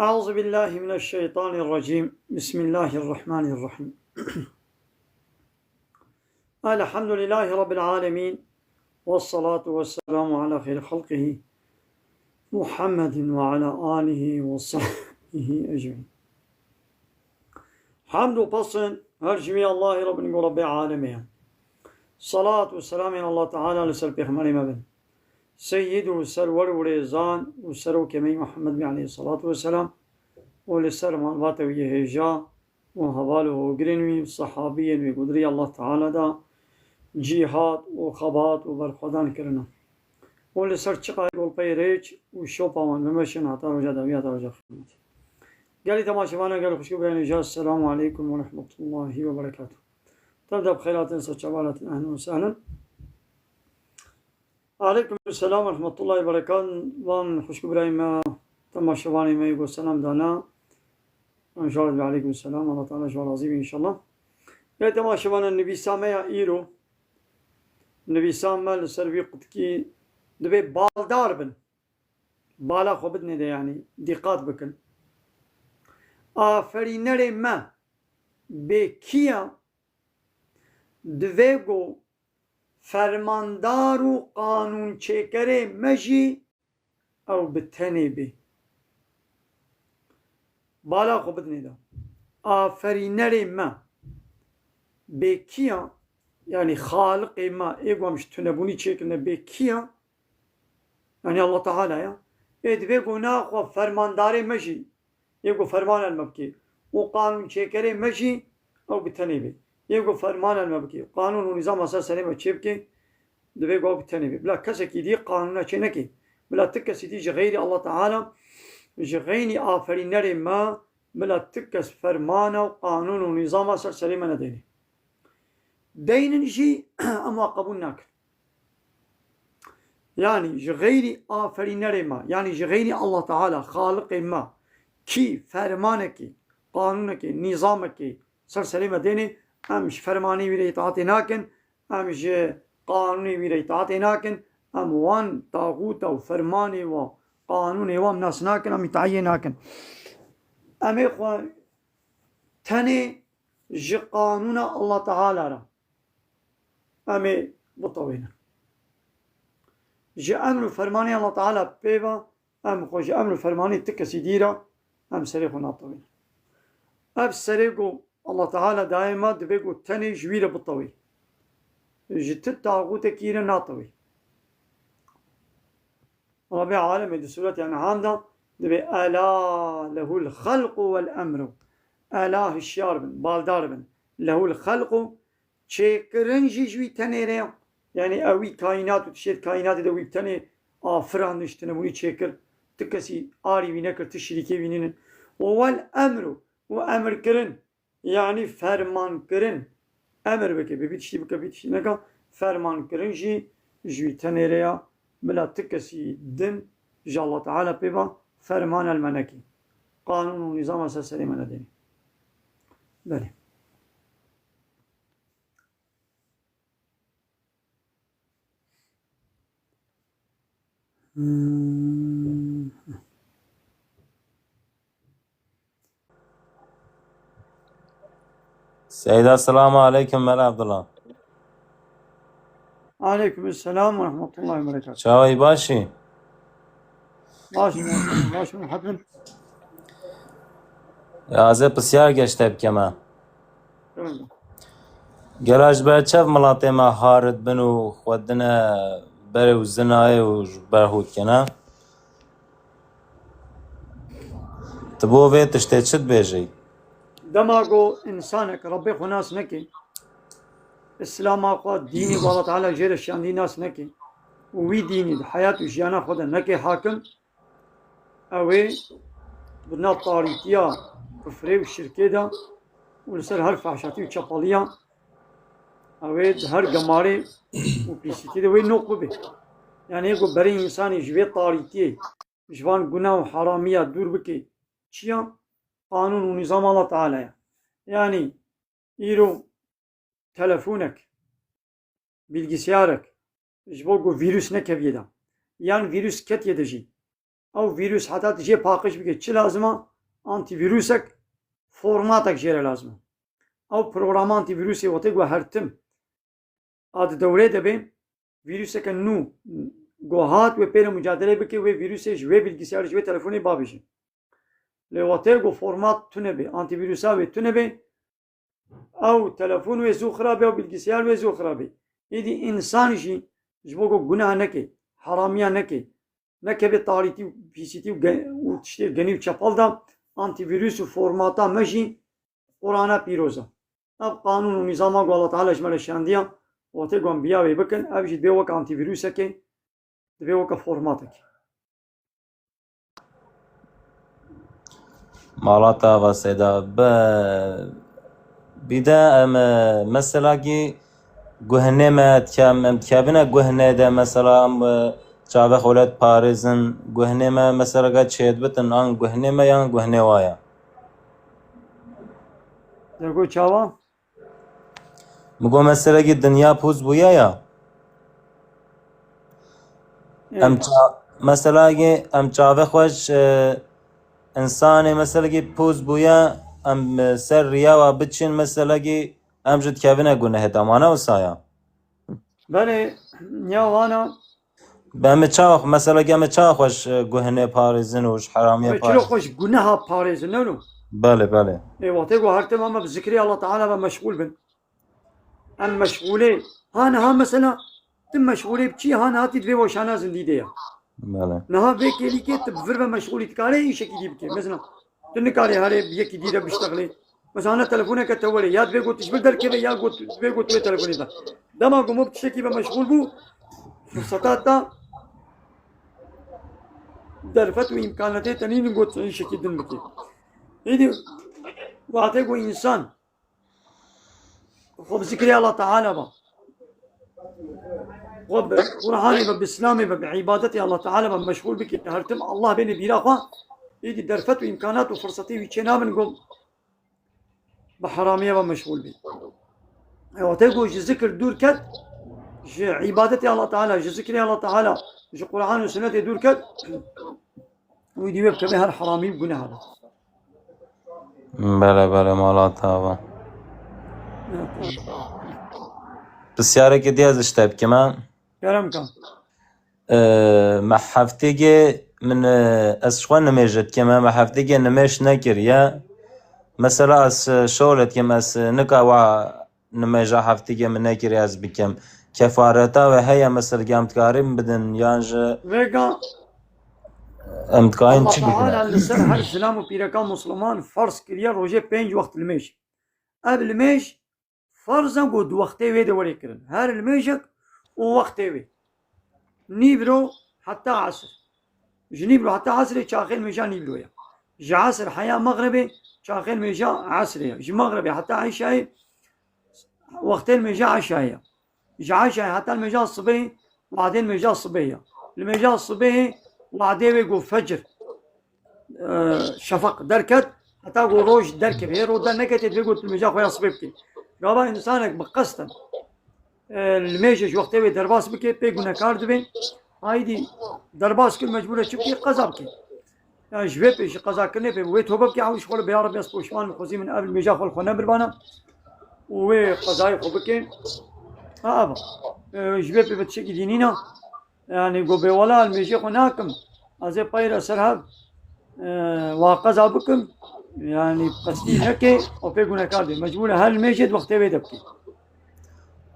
أعوذ بالله من الشيطان الرجيم. بسم الله الرحمن الرحيم. الحمد لله رب العالمين، والصلاة والسلام على خير خلقه محمد وعلى آله وصحبه أجمعين. حمد وبصن هرجمي الله رب العالمين. صلاة والسلام على الله تعالى لسر بيخمر مبن سيد وسرور وريزان وسرو كمي محمد عليه الصلاة والسلام ولسر مالبات ويهجا وهواله وقرنوي صحابيا وقدري الله تعالى دا جهاد وخبات وبرخدان كرنا ولسر چقاي قول بيريج وشوبا ومشن حتى رجا دويات رجا خدمت قالي تماشوانا قالوا خشكو بين إجاز. السلام عليكم ورحمة الله وبركاته. تبدأ بخيرات سجوالات أهلا وسهلا. عليكم السلام ورحمة الله وبركاته. وان خشكو برايما تماشواني ما يقول السلام دانا إن شاء الله. عليكم السلام الله تعالى شوال عظيم إن شاء الله. قالي تماشوانا النبي سامع إيرو النبي سامع لسربي قدكي دبي بالدار بن بالا خوبتني ده يعني دقات بكن آفرینر ما به کیا دوگو فرماندار و قانون چکره مجی او بتنی بی بالا خوبت نیدا آفرینر ما به کیا yani خالق ما ایگوامش تنبونی چکنه به کیا yani Allah Teala ya دوگو ناخو فرماندار مجی يقول فرمان المبكي وقانون شكري مشي أو بالتنيبي. يقول فرمان المبكي قانون ونظام أساس سليم تشيبكي دبي قو بالتنيبي بلا كسكي دي قانون شنكي بلا تكس دي غير الله تعالى جغيني آفرين نري ما بلا تكس فرمان وقانون ونظام أساس سليم نديني دين شيء أما قبول ناكل يعني جغيري آفرين نري ما يعني جغيني الله تعالى خالق ما ki fermanı ki, kanunu ki, nizamı ki serselime deni emş fermani bir itaat inakin emş kanunu bir itaat inakin em van tağuta ve fermani ve kanunu ve nasnakin em itayyin nakin em ikhwa tani ji kanuna Allah Teala ra em butawina ji emru fermani Allah Teala peva em xo ji emru fermani tikesi dira هم سريقو ناطوين أب سريقو الله تعالى دائما دبيقو تاني جويرة بالطوي جت الطاغوت كيرا ناطوي ربي عالم دي سورة يعني عامدة دبي ألا له الخلق والأمر ألا هشيار بن بالدار بن له الخلق شكرنجي جوي تاني ريا يعني أوي كائنات وتشير كائنات دوي تاني آفران نشتنموني شكر تكسي آري بينكر تشريكي بينين والأمر وأمر كرن يعني فرمان كرن أمر بك ببيتشي بك بيتشي نكا فرمان كرن جي تنيريا بلا تكسي دن جا الله تعالى بيبا فرمان المنكي قانون ونظام أساس سليم الدين بلي سيدة السلام عليكم ملا عبد الله. عليكم السلام ورحمة الله وبركاته. شاوي باشي باش مرحبا. يازي بسيار geçti بكما گراج برچف ملاته ما هارد بنو خودنا بره و زنای و برهود کنه تبو وی تشتی چد بیجی دماغو إنسانك ربي خو ناس نكي إسلام أقوى ديني والله تعالى جير الشان دي ناس نكي ووي ديني حياة وجيانا خدا نكي حاكم أوي بنا طاريتيا كفري والشركة دا ولسر هر فحشاتي وشapalيا أوي هر قماري وبيسيتي دا وي نوقو بي يعني يقول بري إنساني جوي طاريتي جوان قناه وحرامية دور بكي چيا قانون ونظام الله تعالى يعني يرو telefonك bilgisayarك جبوكو فيروس نكفيدا يعني فيروس كت يدجي او فيروس حتى تجي باقش بك چه لازمه انتي فيروسك فورماتك جيرا لازمه او بروجرام انتي فيروسي وتقوى هرتم هذا دوري دبي فيروسك نو جوهات وبين مجادله بك وفيروسش وبالجسارش وتلفوني بابش لواتيغو فورمات تنبي انتي فيروسا تنبي او تلفون وزو خرابي او بالجسار وزو خرابي يدي انسان جي جبوكو گناه نكي حراميا نكي نكي بطاريتي وبيسيتي وتشتير جنيو تشابال دا انتي فيروس فورماتا مجي قرانا بيروزا اب قانون ونظام الله تعالى جمال الشاندية واتيغو انبياء بكن ابجي بيوك انتي فيروسك بيوك فورماتك مالاتا وسيدا بدا مثلا كي گهنه ما تكابنا گهنه ده مثلا چاوه خولت پارزن گهنه ما مثلا که چید بتن آن گهنه ما یا گهنه وایا درگو چاوا مگو مثلا که دنیا پوز بویا یا مثلا که ام چاوه خوش انسان مثلا که پوز بویا ام سر ریا و بچین مثلا که ام جد کابنا گناه دامانا و سایا بله نيوانا به چاخ مثلا که چاخ خوش گهنه پارزن وش حرامیه چلو پارزن خوش گناه پاريز نونو بله بله واتيغو هرتم اما بذكري الله تعالى مشغول بن ام مشغولي هانا مثلا تم مشغولي بشي هانا هاتي دفي وشانا زنديديا بله نها بيك اللي كي تبفر مشغولي تكاري ايش كي ديبكي مثلا تنكاري هاري بيك ديرا بيشتغلي مثلا انا تلفونك تولي يا دفي قلت تشبل دركي يا قلت دفي قلت تلفوني ده دما قوم بتشكي بمشغول بو فرصتات دا درفت وامكاناتي تنين قلت ايش كي دنبكي هيدي واتيغو انسان خب ذكري الله تعالى با خب قرآني بإسلامي بعبادتي الله تعالى مشغول بك هرتم الله بيني بيراخوا يدي درفت وإمكانات وفرصتي ويتشنا من قوم بحرامية مشغول بي وتقول ذكر دور كد عبادتي الله تعالى ذكري الله تعالى قرآن وسنة دور كد ويدي ويبكى بها الحرامي بقنا هذا بله بله مالاتا بسیاره که دیاز اشتاب كمان كلام كان مع حفتيجي من أسخوان نميجت كما مع حفتيجي نميش نكر يا مثلا أس شولت كما أس نكا نميجا حفتيجي من نكر ياز بكم كفارتا وهي مثلا قامت كارم بدن يانج ويقا امتقاين الله چی تعالى بکنه لسر هر سلام وبيركان مسلمان فرض كريا روجه 5 وقت الميش قبل الميش فرضا قد وقته ويدا وري كرن هر الميشك ووقته وي نيبرو حتى عصر جنيبرو حتى عصر شاخين ميشا نيبرو يا عصر حياة مغربي شاخين ميشا عصرية مغربي حتى عشاء وقتين ميشا عشاء عشاء حتى الميشا الصبي وبعدين ميشا الصبية الميشا الصبي وبعدين يقول فجر شفق دركت حتى يقول روج دركب هي رود نكت يقول الميشا خويا صبيبتي قابا إنسانك بقصدا الميجش وقتها درباس بكي بيقونا كارد بين هايدي درباس كل مجبورة شبكي قضا بكي يعني جواب بيش قضا كرني بي ويت هوبا بكي عاوش خول بيارب يسبوشمان مخوزي من قبل ميجا خول خونا بربانا وي قضاي خو بكي هابا جواب بي بتشكي دينينا يعني قو بيولا الميجي خوناكم ازي بايرا سرهب وقضا بكم يعني قصدي نكي وبيقونا كارد مجبورة هل ميجد وقتها بيدبكي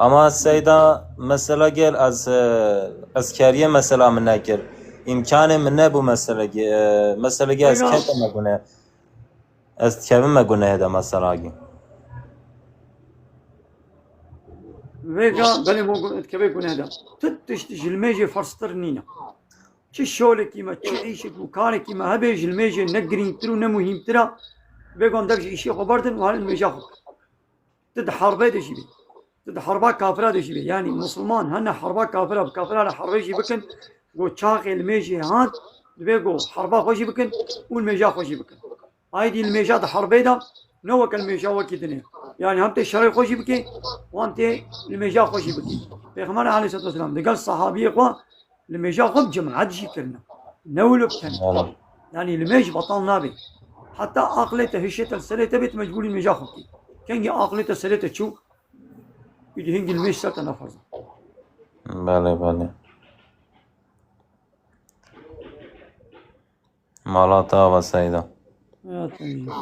اما سيدا مثلا قال از اسكاريه مثلا من نكر امكان من نبو مثلا مثلا از كيف ما قلنا از كيف ما قلنا هذا مثلا ويقا بلي مو كيف يكون هذا تتشتش الميجي فرسترنينا چه شغل كيما چه عيشك وكان كيما هبيج الميجي نقرين ترو نمهم ترى بيقون درج إشي خبردن وهل الميجا خب تد حربي دشي بي تد حربا كافرة دشي بي يعني مسلمان هنا حربا كافرة بكافرة حربي شي بكن قو تشاقي الميجي هاد بيقو حربا خوشي بكن والميجا خوشي بكن هايدي الميجا دا حربي دا نوك الميجا وكي دنيا يعني هم تشري خوشي بكي وانت الميجا خوشي بكي بيغمار عليه الصلاة والسلام دي قال الصحابي اخوة الميجا خب جمع عاد شي كرنا نولو بكن يعني الميج بطل نابي حتى عقلته هشته السلته بيت مجبور المجا خوكي كان عقلته السلته شو يدي هنج المش سلطه نفرزه بله بله مالاتا و سيدا يا تمي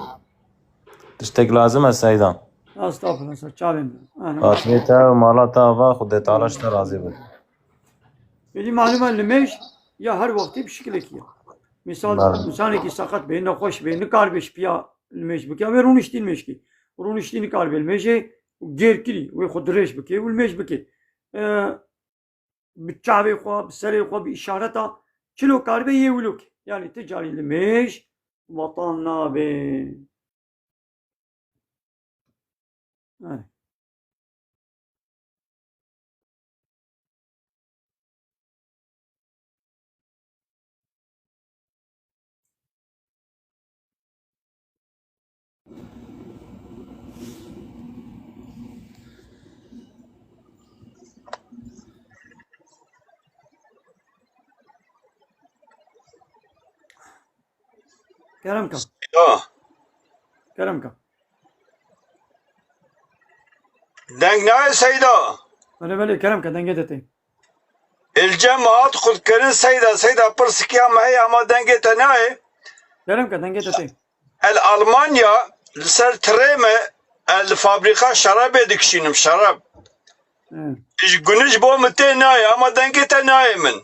تشتك لازم سيدا استغفر الله شابين انا فاتريتا و مالاتا و خود تعالى اشتا راضي بد يدي معلومه المش يا هر وقت بشكل كيا مثال بله انسان کی سقط به نخوش به نکار بش پیا المش بکی و رونشتین مشکی رونشتین کار به المش گیر کری و خود رش بکی و المش بکی بچاوی خو بسری خو به اشارتا چلو کار به یه ولوک yani ticari المش وطن نابه yani. Kerem kam. Kerem kam. دنگنای سيدا بله Kerem kam denge dete. الجامعات خود كرن سيدا برسكيا معي اما دنگي تناي Kerem kam denge dete. الالمانيا لسر تريمه الفابريكا شراب دكشينم شراب ايش جنج بو متي ناي اما دنگي تناي من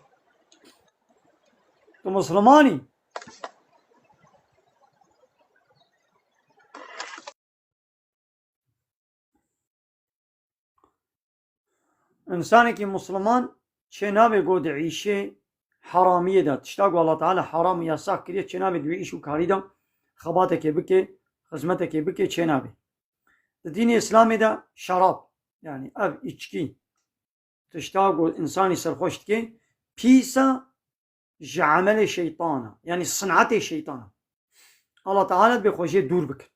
تو مسلمانی انسانی که مسلمان چه نابه گود عیشه حرامیه داد تشتاق والله تعالی حرام یاساق کریه چه نابه دوی ایشو کاری دا خباته که بکه خدمته که بکه چه نابه دین اسلامی دا شراب yani ev içki تشتاق انسانی سرخوشت که پیسا عمل şeytana yani صنعت şeytana Allah Teala به خوشی دور بکن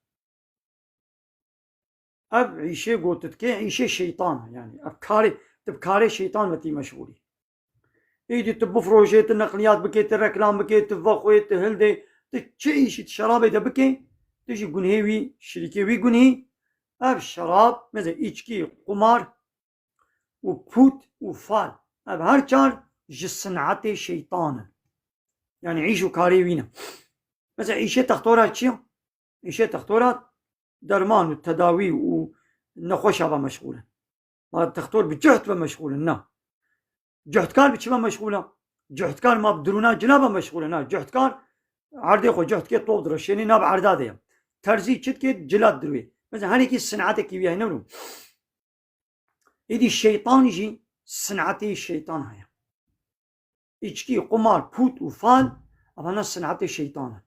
ev عیشه گوتت که عیشه şeytana yani ev kari تبكاري شيطان متي مشغولي يجي تبو فروجات النقليات بكيت الركلام بكيت تفخويت تهلدي تشيش الشراب ده بكي تجي جنهي شريكي وي جنهي اب الشراب مثلا içki قمار وبوت وفال اب هر چار جسنعت شيطان يعني عيشوا كاري وينا مثلا عيشة تختورات شيء عيشة تختورات درمان والتداوي ونخوش هذا مشغولا ما تختار بجهد بمشغولة نا جهد كار بچما مشغولة جهد كار ما بدرونا جنابا مشغولة نا جهد كار عردي خو جهد كي طوب درشيني ناب عردادية ترزي چت كي جلاد دروي مثلا هاني كي صنعتك كي بيها نورو يدي الشيطان يجي صنعتي الشيطان هيا içki قمار put وفال أبانا صنعتي الشيطان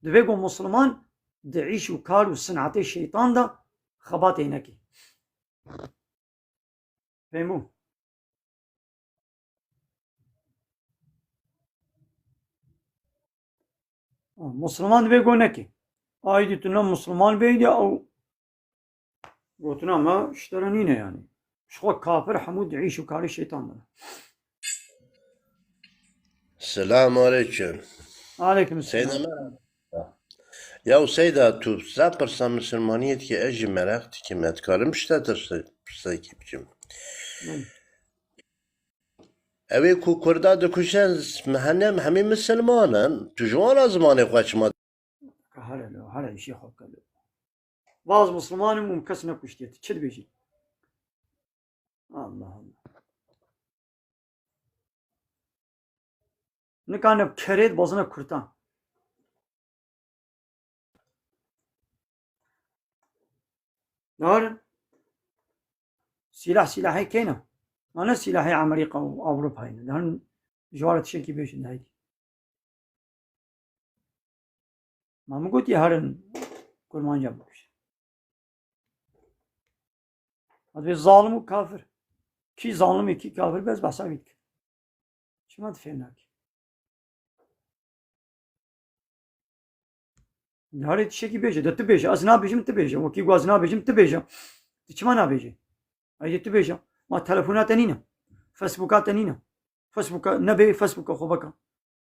دبيقو مسلمان دعيش وكار وصنعتي الشيطان دا خباتي نكي فهمو مسلمان بيقول نكي آيدي تنا مسلمان بيدي أو قلتنا ما اشترانينا يعني شخوة كافر حمود يعيش وكاري الشيطان ده. السلام عليكم عليكم السلام سيدة مرحبا يا سيدة تو سابرسا مسلمانية كي أجي مراقتي كي ما تكارم شتا ترسيكي بكم أوي كو كردا دكوشان مهنم همي مسلمانا تجوانا زماني قواش ما هلا شيء خوك بعض مسلمان ممكسنا كشتيت تشد بيجي الله نكان بكريت بازنا كرتان دار سلاحي كينا أنا سلاحي أمريكا وأوروبا هنا دهن جوارة شيء بيش نهاية ما مقول يهرن كرمان جابوش هذا ظالم وكافر كي ظالم كي كافر بس بحسابك شو ما تفهمناك هاري تشكي بيجي ده تبيجي أزنا بيجي تبيجي وكي وازنا بيجي تبيجي تشما نبيجي أي تبيجي ما تلفونات تنينا فيسبوكات تنينا فيسبوك نبي فيسبوك خوبك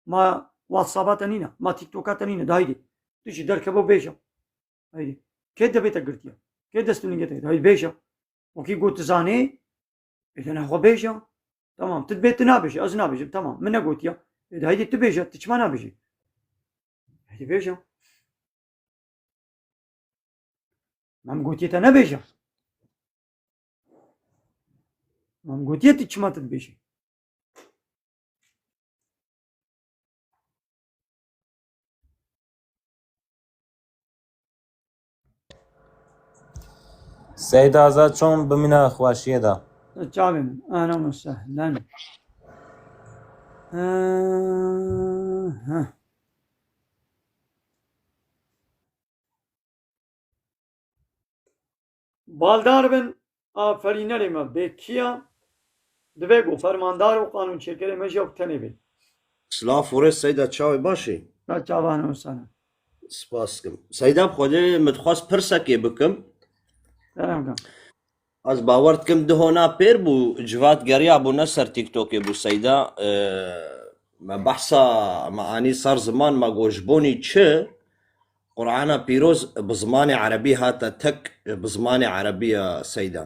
ما واتسابات تنينا ما تيك توكات تنينا دايدي تجي دركبه بيشا هيدي كده بيتك قرتيا كده استنجتك هاي بيشا وكي قلت زاني إذا نحو بيشا تمام تدبيت نابش أزنابش تمام من قلتيا إذا هيدي تبيشا تشما نابشي هيدي بيشا مام قلتي تنبيشا مام قلتي تشما تدبيشي سيد آزاد شون بمنا خواشية دا تشابين أهلا وسهلا بالدار بن آفرینەری me bêkiya divê ku fermandar û qanûnçêkerê me jî tenê bê. سلاف ورێ سەیدا چاوی باشی Ra çavan wesane. سپاس بکەم سەیدا خۆدێ متخواست پرسەکێ بکەم Selam kan. ئەس باوەڕ دکەم دهۆنا پێر بوو جوات گەریا بوو نەسەر تیکتۆکێ بوو سەیدا مە بەحسا مەعانی سەر زمان مە گۆژبوونی چ قورعانە پیرۆز bi zimanê عەرەبî هاتە تەک bi zimanê عەرەبیە سەیدا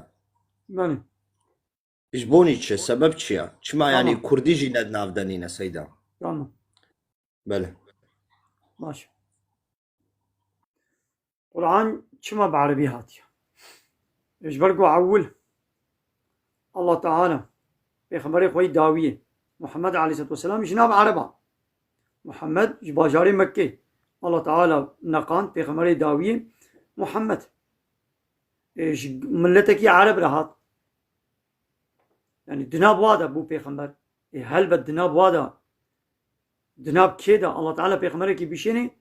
Belê. پشبوونی چ سەبەب چییە چما ینی Tamam. کوردی ژی نەدناودەنینە سەیدا Tamam. بەلێ Baş. Kur'an çima بعربي هاتية. إيش برقو عول الله تعالى بيخبري خوي داوية محمد عليه الصلاة والسلام جناب عربا محمد جباجاري مكة الله تعالى نقان بيخبري داوية محمد إيش ملتك يا عرب رهات يعني دناب وادا بو بيخمبر هل بالدناب وادا دناب كده الله تعالى بيخمرك بيشيني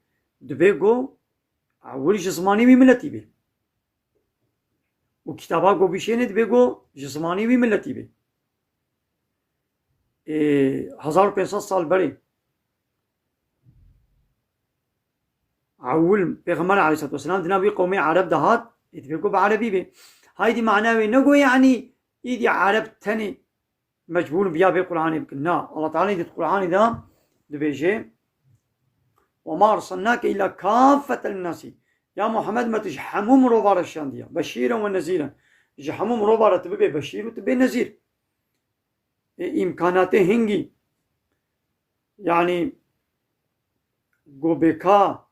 دبيقو أول جسماني بملتي بي وكتابا قو بيشيني دبيقو جسماني بملتي بي 1500 سال بري أول بيغمبر عليه الصلاة والسلام دنابي قومي عرب دهات دبيقو بعربي بي هايدي معناه نقو يعني يدي عرب تاني مجبول بيا بقرآن بكنا الله تعالى يدي القرآن ده دبيجي وما أرسلناك إلا كافة للناس يا محمد ما تجحموم روبارة الشاندية بشيرا ونذيرا جحموم روبارة تبي بشير وتبي نذير إمكاناته هنجي يعني قوبكا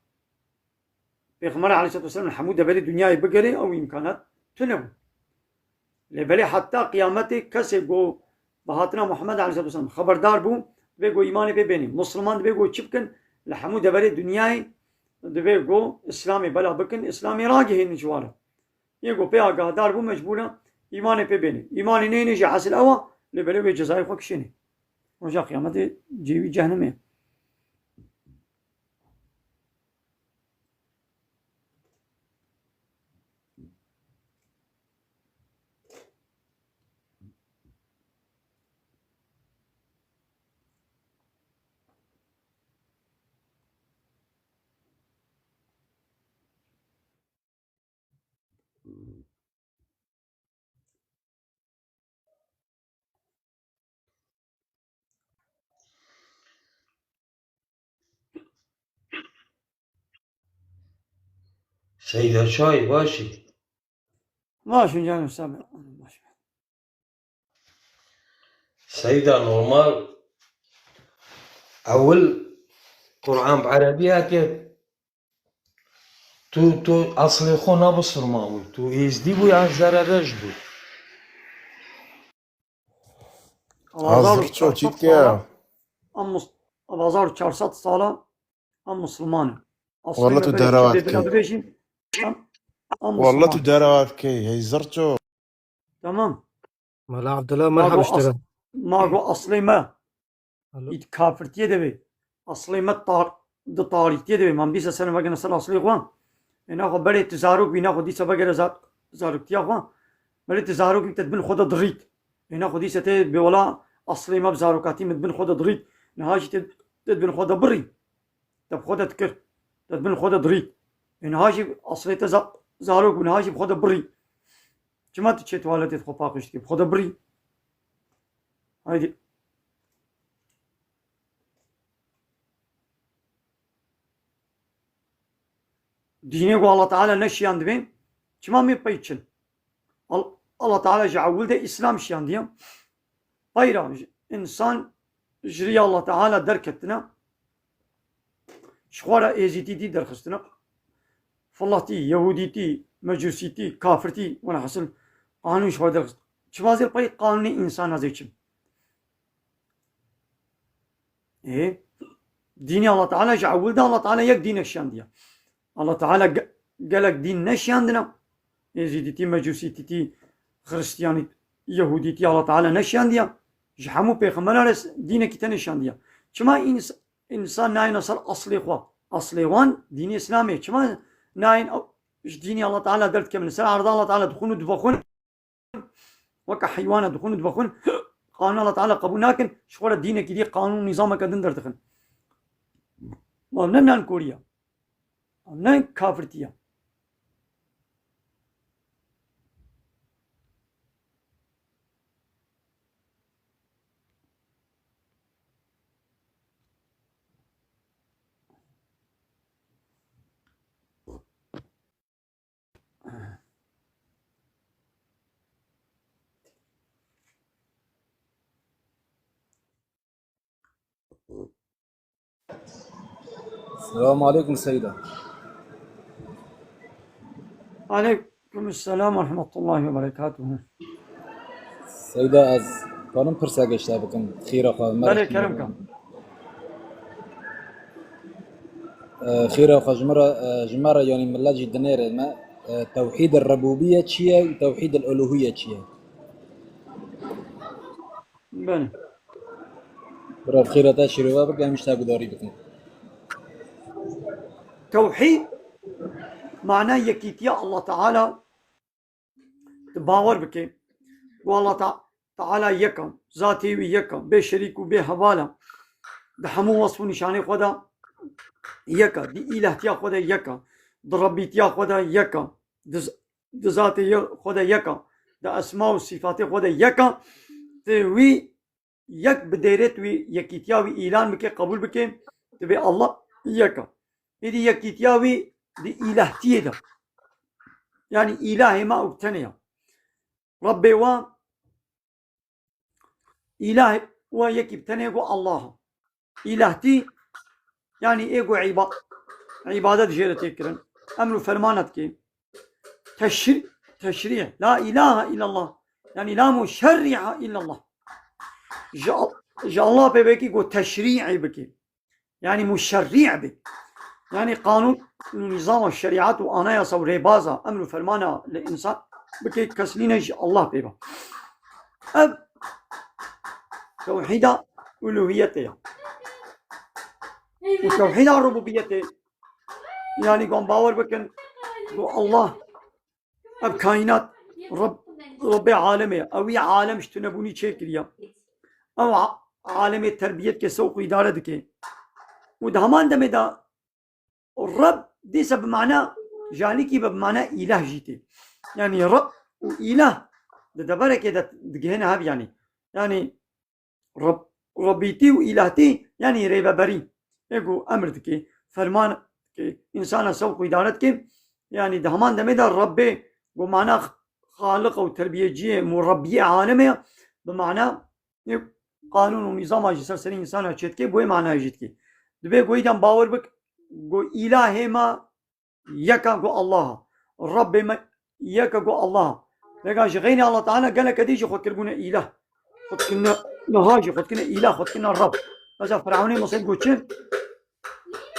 بيغمر عليه الصلاة والسلام الحمود بلي الدنيا يبقري أو إمكانات تنبو لبلي حتى قيامته كسي قو بهاتنا محمد عليه الصلاة والسلام خبردار بو بيقو إيماني بيبيني مسلمان بيقو چبكن لحمود بلي دنياي بيقو إسلامي بلا بكن إسلامي راجه نجواره يقو بي آقادار بو مجبورا إيماني بيبيني إيماني نيني جي حاصل أوا لبلي بي جزائي خوكشيني رجا قيامته جيوي جهنمي سيدة شاي باشي ماشي جانب السابع ماشي سيدة نورمال أول قرآن بعربية تو أصلي خونا بصر ماوي تو إزدي بو يعني زررج بو Avazar Çok 400 ciddi ya. sala Avazar 400 sala am Müslüman. والله تو دهروات كي am والله تو Müslüman. دهروات كي هي زرتو Tamam. ملا عبد الله مرحبا Mago اشتغل aslı ma هلو it kafirtiye de be. Aslı ma da tarihtiye de be. Man bisa sene bagana sal aslı kwan. Ena خو bere tezaruk bina خو disa bagara zaruk tiya kwan. Bere tezaruk تدبن خدا ضريت. هنا خو ديسة بولا أصلي ما بزاركاتي مدبن خدا ضريت. نهاجي تدبن خدا بري. تب خدا تكر. تدبن خدا ضريت. نهاجي أصلي زاروك ونهاجي بخدا بري. كما تشيت والدي تخو باقشتي بخدا بري. هايدي ديني الله تعالى نشيان دبين كما مي بيتشن الله تعالى جعول ده إسلام شيان ديا غير إنسان جري الله تعالى دركتنا شخورا إيزيتي دي درخستنا فلاتي يهوديتي مجوسيتي كافرتي وانا حسن قانون شخورا درخست شوازير باي قانوني إنسان هزيچم إيه ديني الله تعالى جعول ده الله تعالى يك دين الشان ديا الله تعالى قالك دين نشان دنا إيزيتي مجوسيتي خريستياني يهوديتي الله تعالى نشان ديا جحمو بيغمبر دينك تنشان ديا كما إنسان ناين أصل أصلي خوا أصلي وان دين إسلامي كما ناين ديني الله تعالى درت كمل سر عرض الله تعالى دخون ودبخون وك حيوان دخون ودبخون قانون الله تعالى قبول لكن شغل دينك دي قانون نظامك دندر دخن ومنن كوريا ومنن كافرتيا السلام عليكم سيدة. عليكم السلام ورحمة الله وبركاته. سيدة از قانون پرسا گشته بکن خیره خواه بله کرم کن. خيرا جمرة يعني ملاجي دنير ما توحيد الربوبية تشيا وتوحيد الألوهية تشيا. بله. برا خيرا تاشيرو بابك مش تاقو داري بكم. توحيد معناه يكيتيا الله تعالى باور بكي والله تعالى يكم ذاتي ويكم بشريك وبهوالا بحمو وصف نشاني خدا يكا دي إلهتيا خدا يكا دربيتيا خدا يكا دذاتي خدا يكا دا أسماء وصفات خدا يكا تبي يك بديرت وي يكيتيا وي إعلان بكي قبول بكي تبي الله يكا إذا يكيتيا وي دي إلهتيا دا يعني إلهي ما أبتنيا ربي و إلهي ويكي بتنيا الله إلهتي يعني إيجو عبادة جيرة تكرن أمر فرمانتك تشريع لا إله إلا الله يعني لا مشرع إلا الله جاء الله بيكي قو تشريعي بكي يعني مشرع بك يعني قانون نظام الشريعات وأنا يصور ريبازا أمر فرمانة لإنسان بكي كسلين الله بيبا أب توحيد ألوهيته وتوحيد الربوبية يعني قام باور بكن الله اب كائنات رب عالمه او عالم شتنبوني چكريا او عالم التربية के سوق إدارة دكي ودهمان دمه دا الرب دي سب معنى جاني كي بمعنى إله جيتي يعني رب وإله ده دبره كده دقهنا هاب يعني ربيتي وإلهتي يعني ريبا بري एगो अमृत के फरमान के इंसान सब को इदारत के यानी दहमान दमेदार रब्बे वो माना खालक और तरबियत जी मुरब्बी आलम है बमाना कानून और निज़ाम जिसर सरी इंसान अचेत के वो माना अजित के दबे कोई दम बावर बक गो इलाह मा यका गो अल्लाह रब मा यका गो अल्लाह لقى شغيني الله تعالى قال لك ديجي خد كلبنا إله خد كنا نهاجي خد كنا إله خد كنا الرب بس فرعوني مصيب قوتشين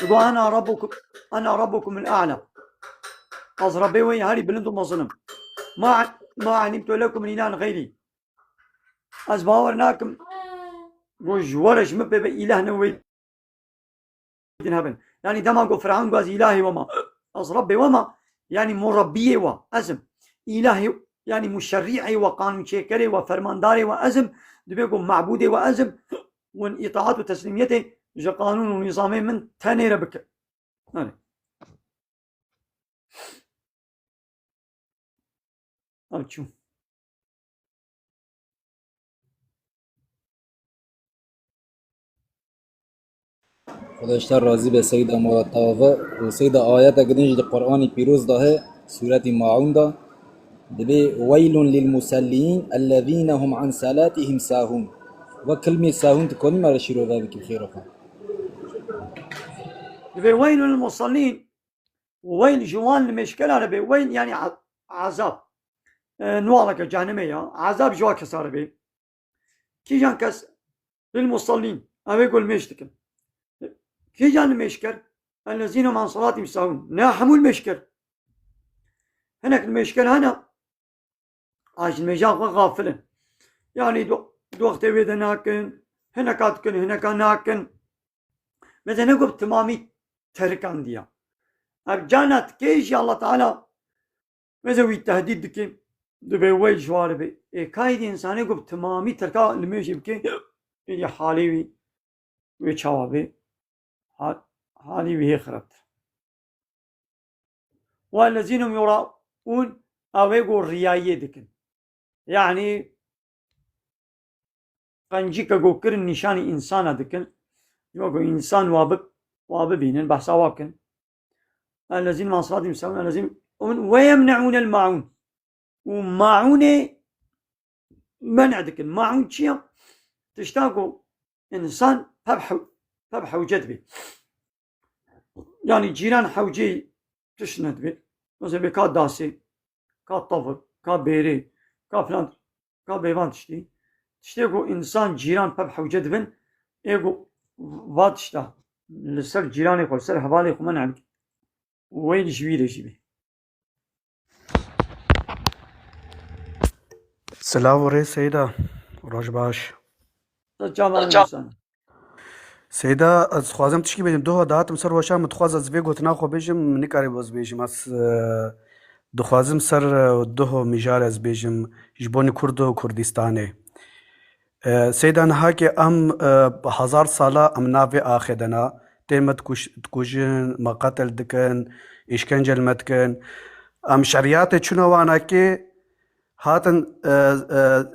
يقول أنا ربكم الأعلى قص ربي وين هاري بلندو مظلم ما علمت لكم من إله غيري أزباورناكم قول جوارش مبه بإله نويد يعني دما قول فرعون قاز إلهي وما قص ربي وما يعني مربيه وأزم إلهي يعني مشريعي وقانون شكري وفرمانداري وأزم دبيقول معبودي وأزم وان إطاعات وتسليميته جا قانون ونظامي من تاني ربك أبتشو خدا اشتر راضی به سید مراد تاوه و سید آیت گرنج دی قرآن پیروز ده سورة معون ده دبي ويل للمسلين الذين هم عن صلاتهم ساهون وكلمة ساهون تكوني ما رشيرو ذلك بخير وخير دبي ويل للمصلين وويل جوان المشكلة ربي ويل يعني عذاب نوالك جهنمية عذاب جوا كسار بي كي جان كس للمصلين أبي يقول مشتكل كي جان المشكل الذين هم عن صلاتهم ساهون ناحموا المشكل هناك المشكل هنا عاش المجال غافلين يعني دو وقت بيد ناكن هنا كاتكن هنا كان ناكن مثلا نقول تمامي تركان ديا اب جانت كيش الله تعالى مثلا التهديد دكي دبي ويل جوار بي كايد انسان يقول تمامي تركا لميش بكي يجي حالي وي تشاوبي حالي وي خربت والذين هم يراؤون او يقول رياية دكن يعني قنجيك جو كرن نشاني إنسان دكن يوجو إنسان واببين بحثا وابكن الذين مع صلاتهم يساوون الذين ويمنعون الماعون وماعون منع دكن ماعون شيء تشتاقوا إنسان تبح وجدبي يعني جيران حوجي تشند بي مثلا بكا داسي كا طفل كا بيري كا فلان كا بيوان تشتاقوا إنسان جيران تبح وجدبن إيقو واتشتا لسر جيراني قول سر حبالي قو منع وين جويري جيبي سلام وري سيدا روش باش تجامع الإنسان سيدا از خوازم تشكي بيجم دوها دهاتم سر وشا متخواز از بيگو تناخو بيجم نكاري باز بيجم از دخوازم سر دوها ميجار از بيجم جبوني كردو كردستاني سيدا نها که ام 1000 ساله ام ناوی آخدنا تیمت کشن مقتل دکن اشکنجل مدکن ام شریعت چنوانا که هاتن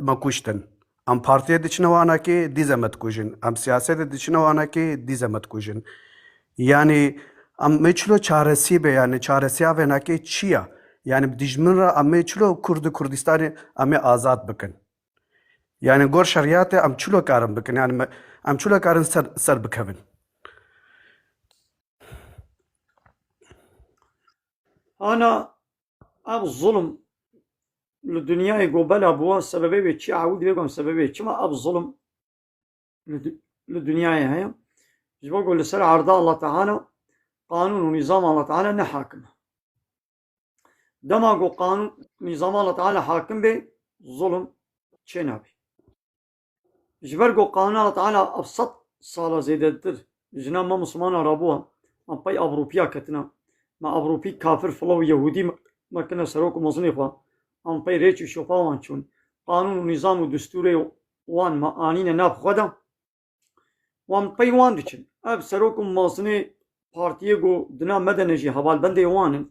مکشتن ام پارتی دچنوانا که دیزه مدکشن ام سیاست دچنوانا که دیزه مدکشن yani ام میچلو چارسی به yani چارسی آوه که چیا yani دیجمن را ام میچلو کردستانی ام آزاد بکن يعني غور شريعته ام چلو كارم بكن يعني ام چلو كارن سر بكفن أنا أب الظلم للدنيا يقبل أبوه سببي بيتشي عود بيقوم سببي كما أب الظلم للدنيا هي يقول لسر عرض الله تعالى قانون ونظام الله تعالى نحاكم دما قو قانون نظام الله تعالى حاكم به ظلم چنابي جبرقو قانون الله تعالى أبسط صالة زيدتر جنا ما مسلمان رابوها ما باي أوروبيا كتنا ما أوروبي كافر فلو يهودي ما كنا سروك مظنفة ما باي ريتش شوفا وانشون قانون ونظام ودستوري وان ما آنين ناب خدا وان باي وان ديشن أب سروك مظني بارتيجو دنا مدنجي حوال بندي وانن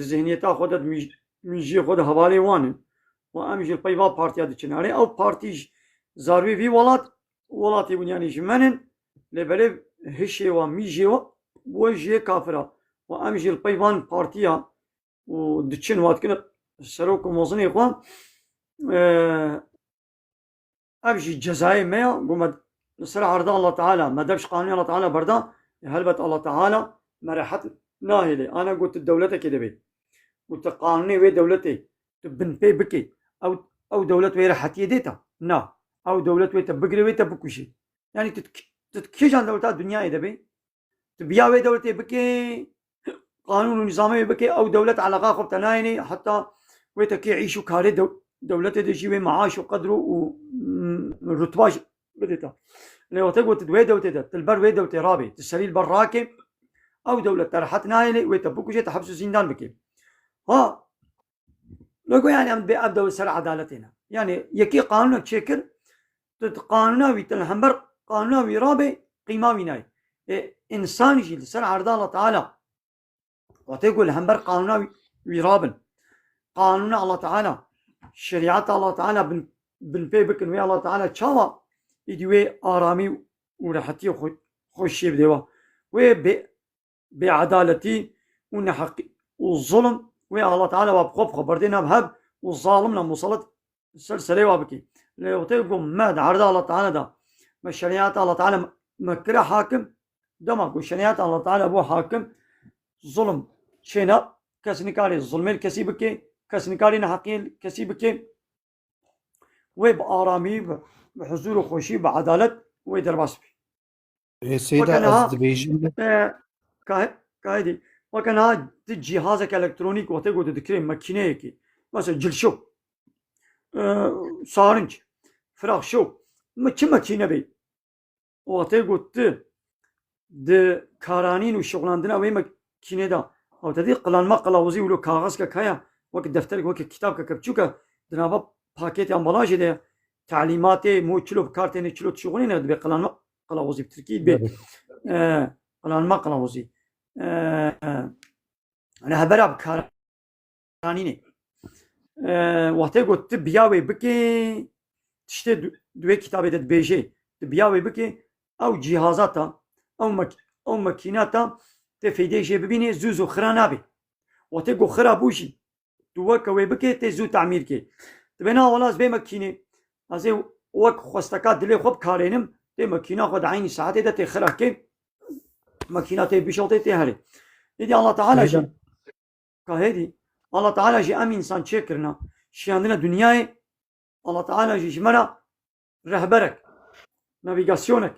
ذهنيتا خودت ميجي خود حوالي وانن وأمجي باي وا بارتيا ديشن علي أو بارتيج زاروي في ولاتي بنياني جمانن لبلب هشي وميجي وجه كافرة وأمجي البيوان بارتيا ودتشن واتكن سروك وموزني إخوان أبجي جزائي ميا قمت نسرع عرض الله تعالى ما دبش قانون الله تعالى بردا هلبت الله تعالى مرحت ناهلي أنا قلت دولتك كده بي قلت قانوني وي دولتي تبن بي بكي أو دولة وي رحت يديتا نا أو دولة وي تبقري وي تبكوشي يعني تتكيش عن دولة الدنيا إذا بي تبيا وي دولة بكي قانون ونظامي بكي أو دولة على غاخب تنايني حتى وي تكي عيشو كاري دولة دجي وي معاش وقدرو ورتباش بديتا لو تقول تدوي دولة تلبر وي دولة رابي تسري البراكي أو دولة ترحت نايلي وي تبكوشي تحبسو زندان بكي ها لو يعني أبدأ سر عدالتنا يعني يكي قانونك شكر قانوناوي تلهمبر قانوناوي رابي قيماوي ناي إنسان يجي لسر عرض الله تعالى وتقول همبر قانوناوي رابن قانون الله تعالى شريعة الله تعالى بن بي بكن وي الله تعالى تشاوا يدوي آرامي ورحتي خوشي بدوا بعدالتي ونحق والظلم الله تعالى وبخوف خبردنا بهب والظالم لما وصلت السلسلة وبكي لو تقول ماد عرض الله تعالى ده ما شريعة الله تعالى مكره حاكم دمك وشريعة الله تعالى ابو حاكم ظلم شينا كسنكاري الظلم الكسيبكي كسنكاري نحقين كسيبكي وبآرامي بحضور وخوشي بعدالة ويدرباس سيدة أذربيجان كايدي وكان هذا جهازك الكترونيك وتقعد تذكرين ماكينيك مثلا جلشو صارنج فراغ شو ما كم ماكينه بي وتقعد د كارانين وشغلاندنا وين ماكينه دا او تدي قلان ما قلاوزي ولو كاغذ كايا وقت دفترك وقت كتابك كبچوكا دنابا باكيت امبالاج ده تعليمات مو چلو كارتين چلو شغلين ده قلان ما قلاوزي بتركيب بي قلان ما قلاوزي أنا هبرا بكارانيني وقتی قلت بیاوی بکی تشته دوی کتابی داد بیجه بیاوی بکی او جهازاتا او مکیناتا تفیدیشه ببینی زوزو خرانابی وقتی قو خرابوشی دوی کوی بکی تزو تعمیر کی تبینا ولاز بی مکینه از وک خوستکات دلی خوب کارینم تی مکینا خود عینی ساعتی دا تی خراب کی مکینات بیشالتی تی هری دیدی الله تعالی جی كهدي الله تعالى جي أم إنسان شكرنا شي عندنا دنياي الله تعالى جي جمنا رهبرك نافيغاسيونك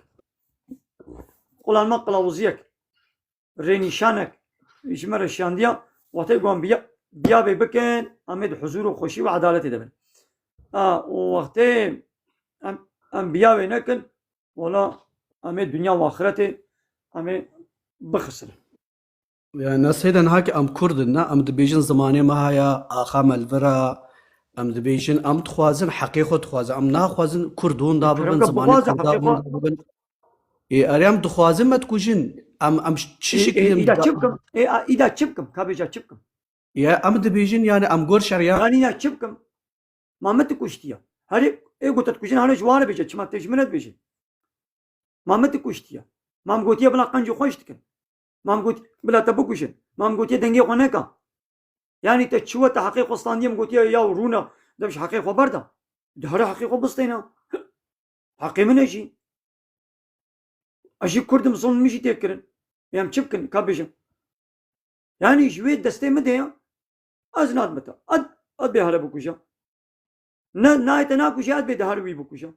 قول المقل وزيك رينيشانك جمرة شانديا وتقوم بيا بكين أمد حضور وخشي وعدالة دبن وقتي أم بيا نكن ولا أمد دنيا وآخرته أمد بخسر يعني سيدا هاك ام كردنا ام دبيجن زماني ما هيا اخام الفرا ام دبيجن ام تخوازن حقيقه تخوازن ام ناخوازن كردون دابن زماني دابن اي اريم تخوازن ما تكوجن ام شيشك اذا تشبكم اذا تشبكم كابيجا تشبكم يا ام دبيجن يعني ام غور شريعه يعني يا تشبكم ما متكوشتيا هري اي قلت تكوجن هري جوار بيجي ما تجمنت بيجي ما متكوشتيا ما مغوتيا بلا قنجو خوشتكن مام قلت بلا تبكوشن مام قلت دنجي قناكا يعني تشوى تحقيق قسطنطين قلت يا ورونا ده مش حقيقه برده ده هر حقيقه بسطينا حقي من اجي كردم صون مشي تكرن يام تشبكن كابيجن يعني شويه دستي مديا ازناد متى اد بهر بكوشا نايت ناكوشا اد بهر بي بكوشا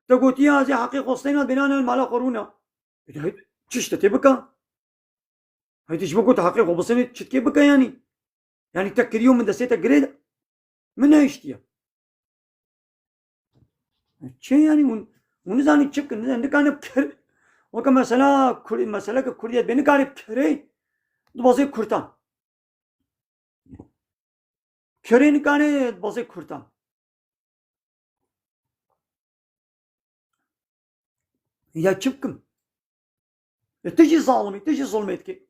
تقولت يا زي حقيقه قسطنطين بنانا مالا قرونا تشتتي بكا هاي تشبكوا تحقيق وبصيني تشتكي بك يعني تكر يوم من دسيتك جريد من هيشتيا شيء يعني ونزاني تشبك نكان بكر وكما مسألة كردية بين كان بكري دبازي كرتان كري نكان دبازي كرتان يا تشبكم تجي ظالمي تجي ظلمتك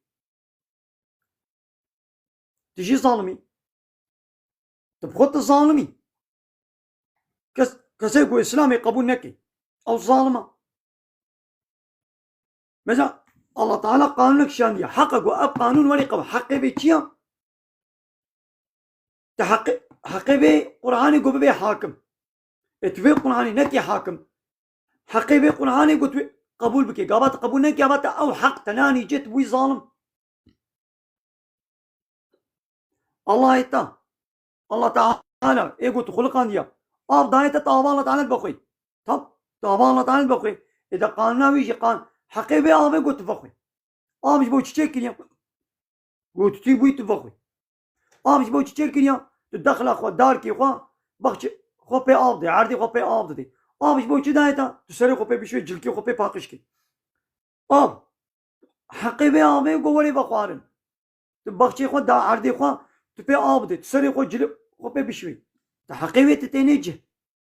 تجي ظالمي تبغض الظالمي كسيكو إسلامي قبول نكي أو ظالمة مثلا الله تعالى قانون لك شان حقق وأب قانون ولي قبل حقي بيتيا تحقق حقي بي قرآني قبل بي حاكم اتوي قرآني نكي حاكم حقي بي قرآني قلت قبول بكي قابات قبول نكي قابات أو حق تناني جت وي ظالم الله يتا الله تعالى يقول خلقان ديا اب دايت طابا الله تعالى بخوي طب طابا الله تعالى بخوي اذا قالنا ويجي قال حقي بي اب قلت بخوي مش بو تشكي قلت تي بو تبخوي مش بو تشكي تدخل اخو داركي خو بخش خو بي اب دي عردي خو بي اب دي مش بو دايتا تسري خو بي بشوي جلكي خو بي باقشكي حقي بي اب قولي بخوارن تبخشي خو دا عردي خو تبي عابد تسري خو جلب خو بشوي تحقيوي تتنيجه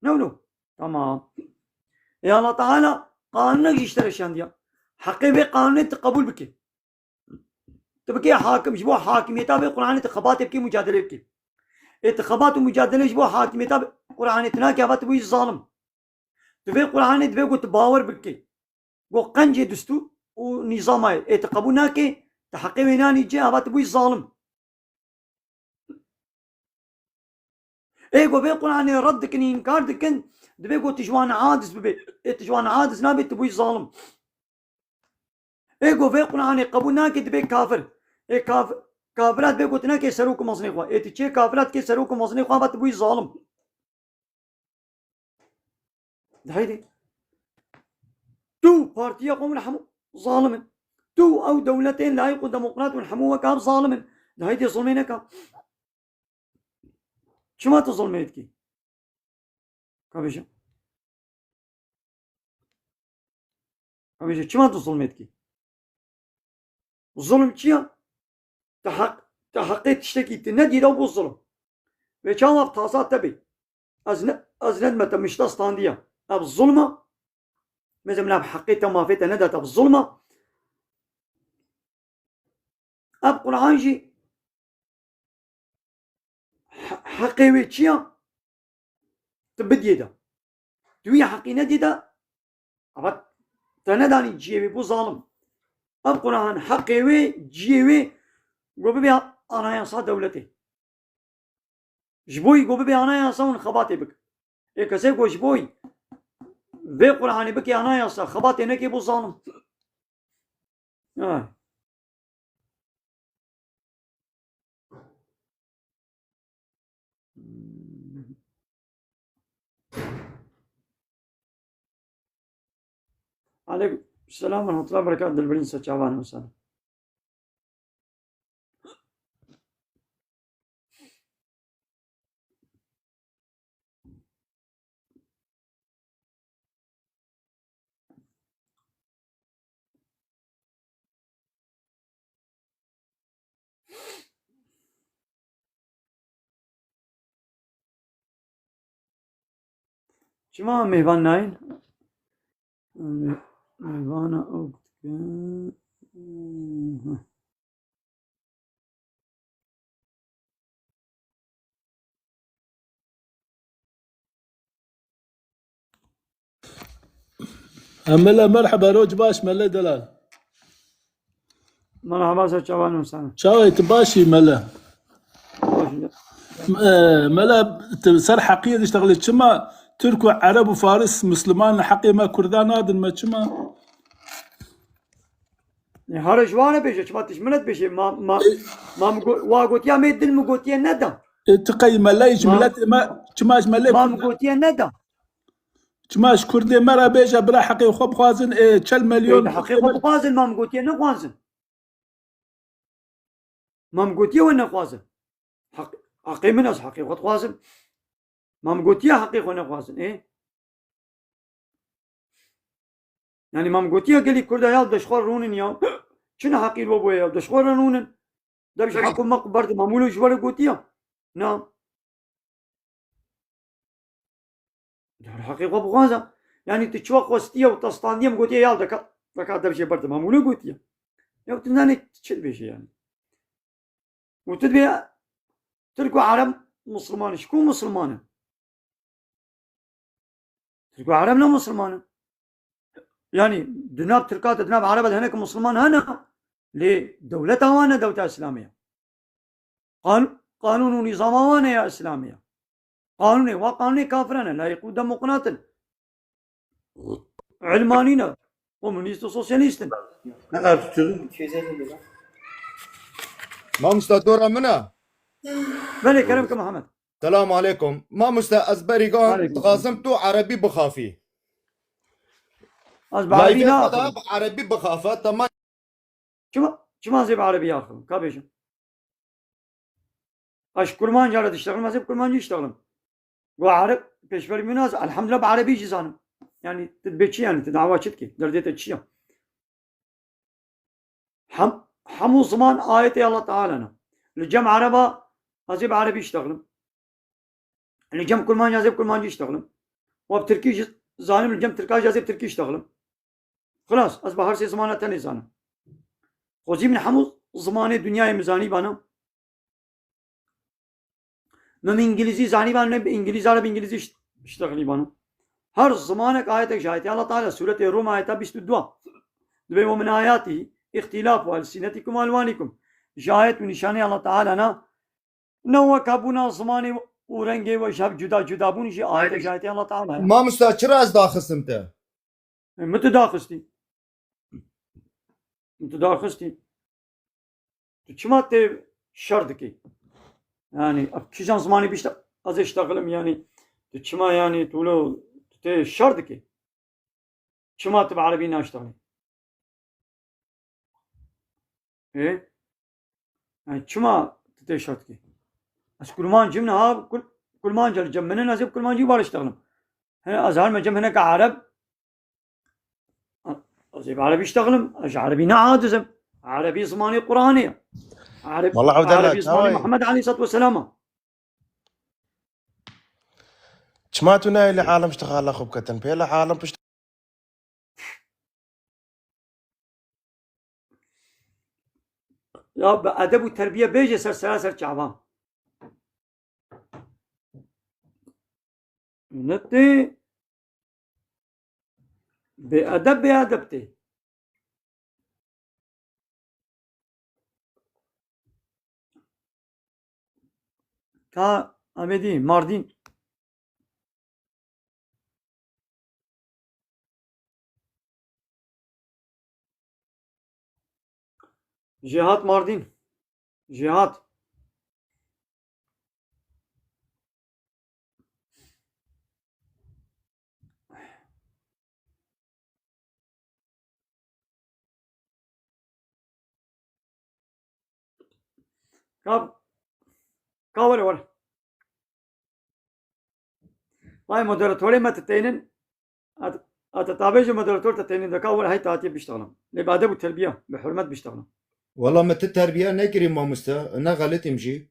نو تمام يا الله تعالى قانونك يشتري شانديا حقي بقانون تقبل بك تبكي حاكم جبو حاكميته بقرآن انتخابات بكي مجادله بكي انتخابات ومجادله جبو حاكميته بقرآن تناكي ابات بو ظالم تبي قرآن تبي قلت باور بكي قو قنجي دستو ونظامه اتقبونا كي تحقي ويناني جي هبات بوي ظالم ايقو بي قرآن رد كن انكار دكن دبي قو تجوان عادس ببي تجوان عادس نابي تبوي ظالم ايقو بي قرآن قبونا كي دبي كافر اي كافرات بي قوتنا كي سروك مصني خوا اي تشي كافرات كي سروك مصني خوا بات بوي ظالم هيدي تو بارتيا قوم نحمو ظالم تو او دولتين لا يقود ديمقراط ونحموها كاب ظالم هيدي ظلمينك شما تظلميتكي كابيشا شما تظلميتكي الظلم چيا تحقيت تشتكي تندي لو بالظلم وكان وقت تاسات تبي از ندمة مش تستاندية اب الظلمة مثل من حقيت ما فيت ندت اب الظلمة اب قرآن جي حقي ويتشيا تبدي دا دوي حقي ندي دا ابد تنداني جيوي بو ظالم اب قرآن حقي وي جيوي قوبي بيها انا ينصى دولتي جبوي قوبي بيها انا ينصى ونخباتي بك اي كسيكو جبوي بي قرآن بكي انا ينصى خباتي نكي بو ظالم عليكم السلام ورحمة الله وبركاته البرنسة شعبان وسلام شما مهوان ناين مهوانا اوقت ملا مرحبا روج باش ملا دلال مرحبا سر شعبان وسلام شاوي تباشي ملا ملا سر حقيقة اشتغلت شما تركوا عرب وفارس مسلمان حقي ما كردان هذا ما شما هر جوانه بيشه شما تشملت بيشه ما واقوتيا ميدن مقوتيا ندم تقي ملايش ملات ما شماش ملاي ما مقوتيا ندم شماش كردي مرة بيجا برا حقي وخب خوازن 4 مليون حقي خب خوازن ما مقوتيا نخوازن ما مقوتيا وين نخوازن حقي من از حقي خد خوازن ما مقوتيا حقي خو نخوازن ايه يعني ما مقوتيا قال لي كردا يال دشخور رونن يا شنو حقي لو بويا دشخور رونن ده مش حقو مقبرت معمولو جوال قوتيا نعم الحقيقة بغازة يعني تشوق وستيا وتستانيا مقوتيا يال دكا ده بشي برد معمولو قوتيا يا تناني تشد بشي يعني وتدبي تركوا عرب مسلمان شكون مسلمان تركوا عربنا مسلمان يعني دناب تركات دناب عرب هناك مسلمان هنا لدولتها وانا دولة إسلامية قانون ونظام وانا يا إسلامية قانوني وقانوني كافرنا لا يقود ديمقراطا علمانينا كومونيست وسوسياليست ما مستدورة منا بلي كرمك محمد السلام عليكم ما أزبريقان تقاسمتو عربي بخافي عربي لا عربي بخافة تمام شما زي بعربي آخر كابيشن اش كرمان جارة تشتغل ما زي كرمانجي يشتغلن وعرب بيشبر مناز الحمد لله بعربي جزانم يعني تدبيتشي يعني تدعوا شتكي درديت تشيا حمو زمان آية الله تعالى الجمع عربا هزيب عربي يشتغلن الجمع كرمان جازيب كرمانجي يشتغلن وبتركي زانم الجمع تركاج جازيب تركي يشتغلن خلاص أصبح هر سي زمانة تاني زانم خوزي من حمو زمان دنيا مزاني بانا من انجليزي زاني بانا انجليزي عرب انجليزي اشتغلي بانا هر زمانك آياتك شايتي الله تعالى سورة الروم آياتها 22 دبي ومن آياته اختلاف ألسنتكم وألوانكم شاهد من نشانه الله تعالى نا نو كابونا زماني ورنگي وشاب جدا جدا بون شي آيات شاهد الله تعالى مامۆستا چرا ئەس داخستم تە متداخستي كما تي شردكي يعني كيشان زماني بيشت از اشتغلم يعني كما يعني تقولوا تي شردكي كما تبع عربي ناشتغلي ايه يعني كما تي شردكي بس كل ما جمنا ها كل ما جل جمنا نازب كل ما جي بار اشتغلم هنا ازهر ما جم هنا كعرب ازيب عربي اشتغلم اج عربي نعادزم عربي زماني قراني والله عبد الله عربي زماني محمد عليه الصلاه والسلام شماتو ناي لعالم اشتغال اخو بكتن بيلا عالم بشت يا بأدب والتربية بيجي سلسلة شعبان نتي بأدبتي تا أمدي ماردين جهات ماردين جهات كاوري ولا هاي مودراتوري ما تتينن أتتابعج مودراتور تتينن ده كاوري هاي تاتي بيشتغلن لبعدب التربية بحرمات بيشتغلن والله ما التربية نكري مامۆستا أنا غلط يمشي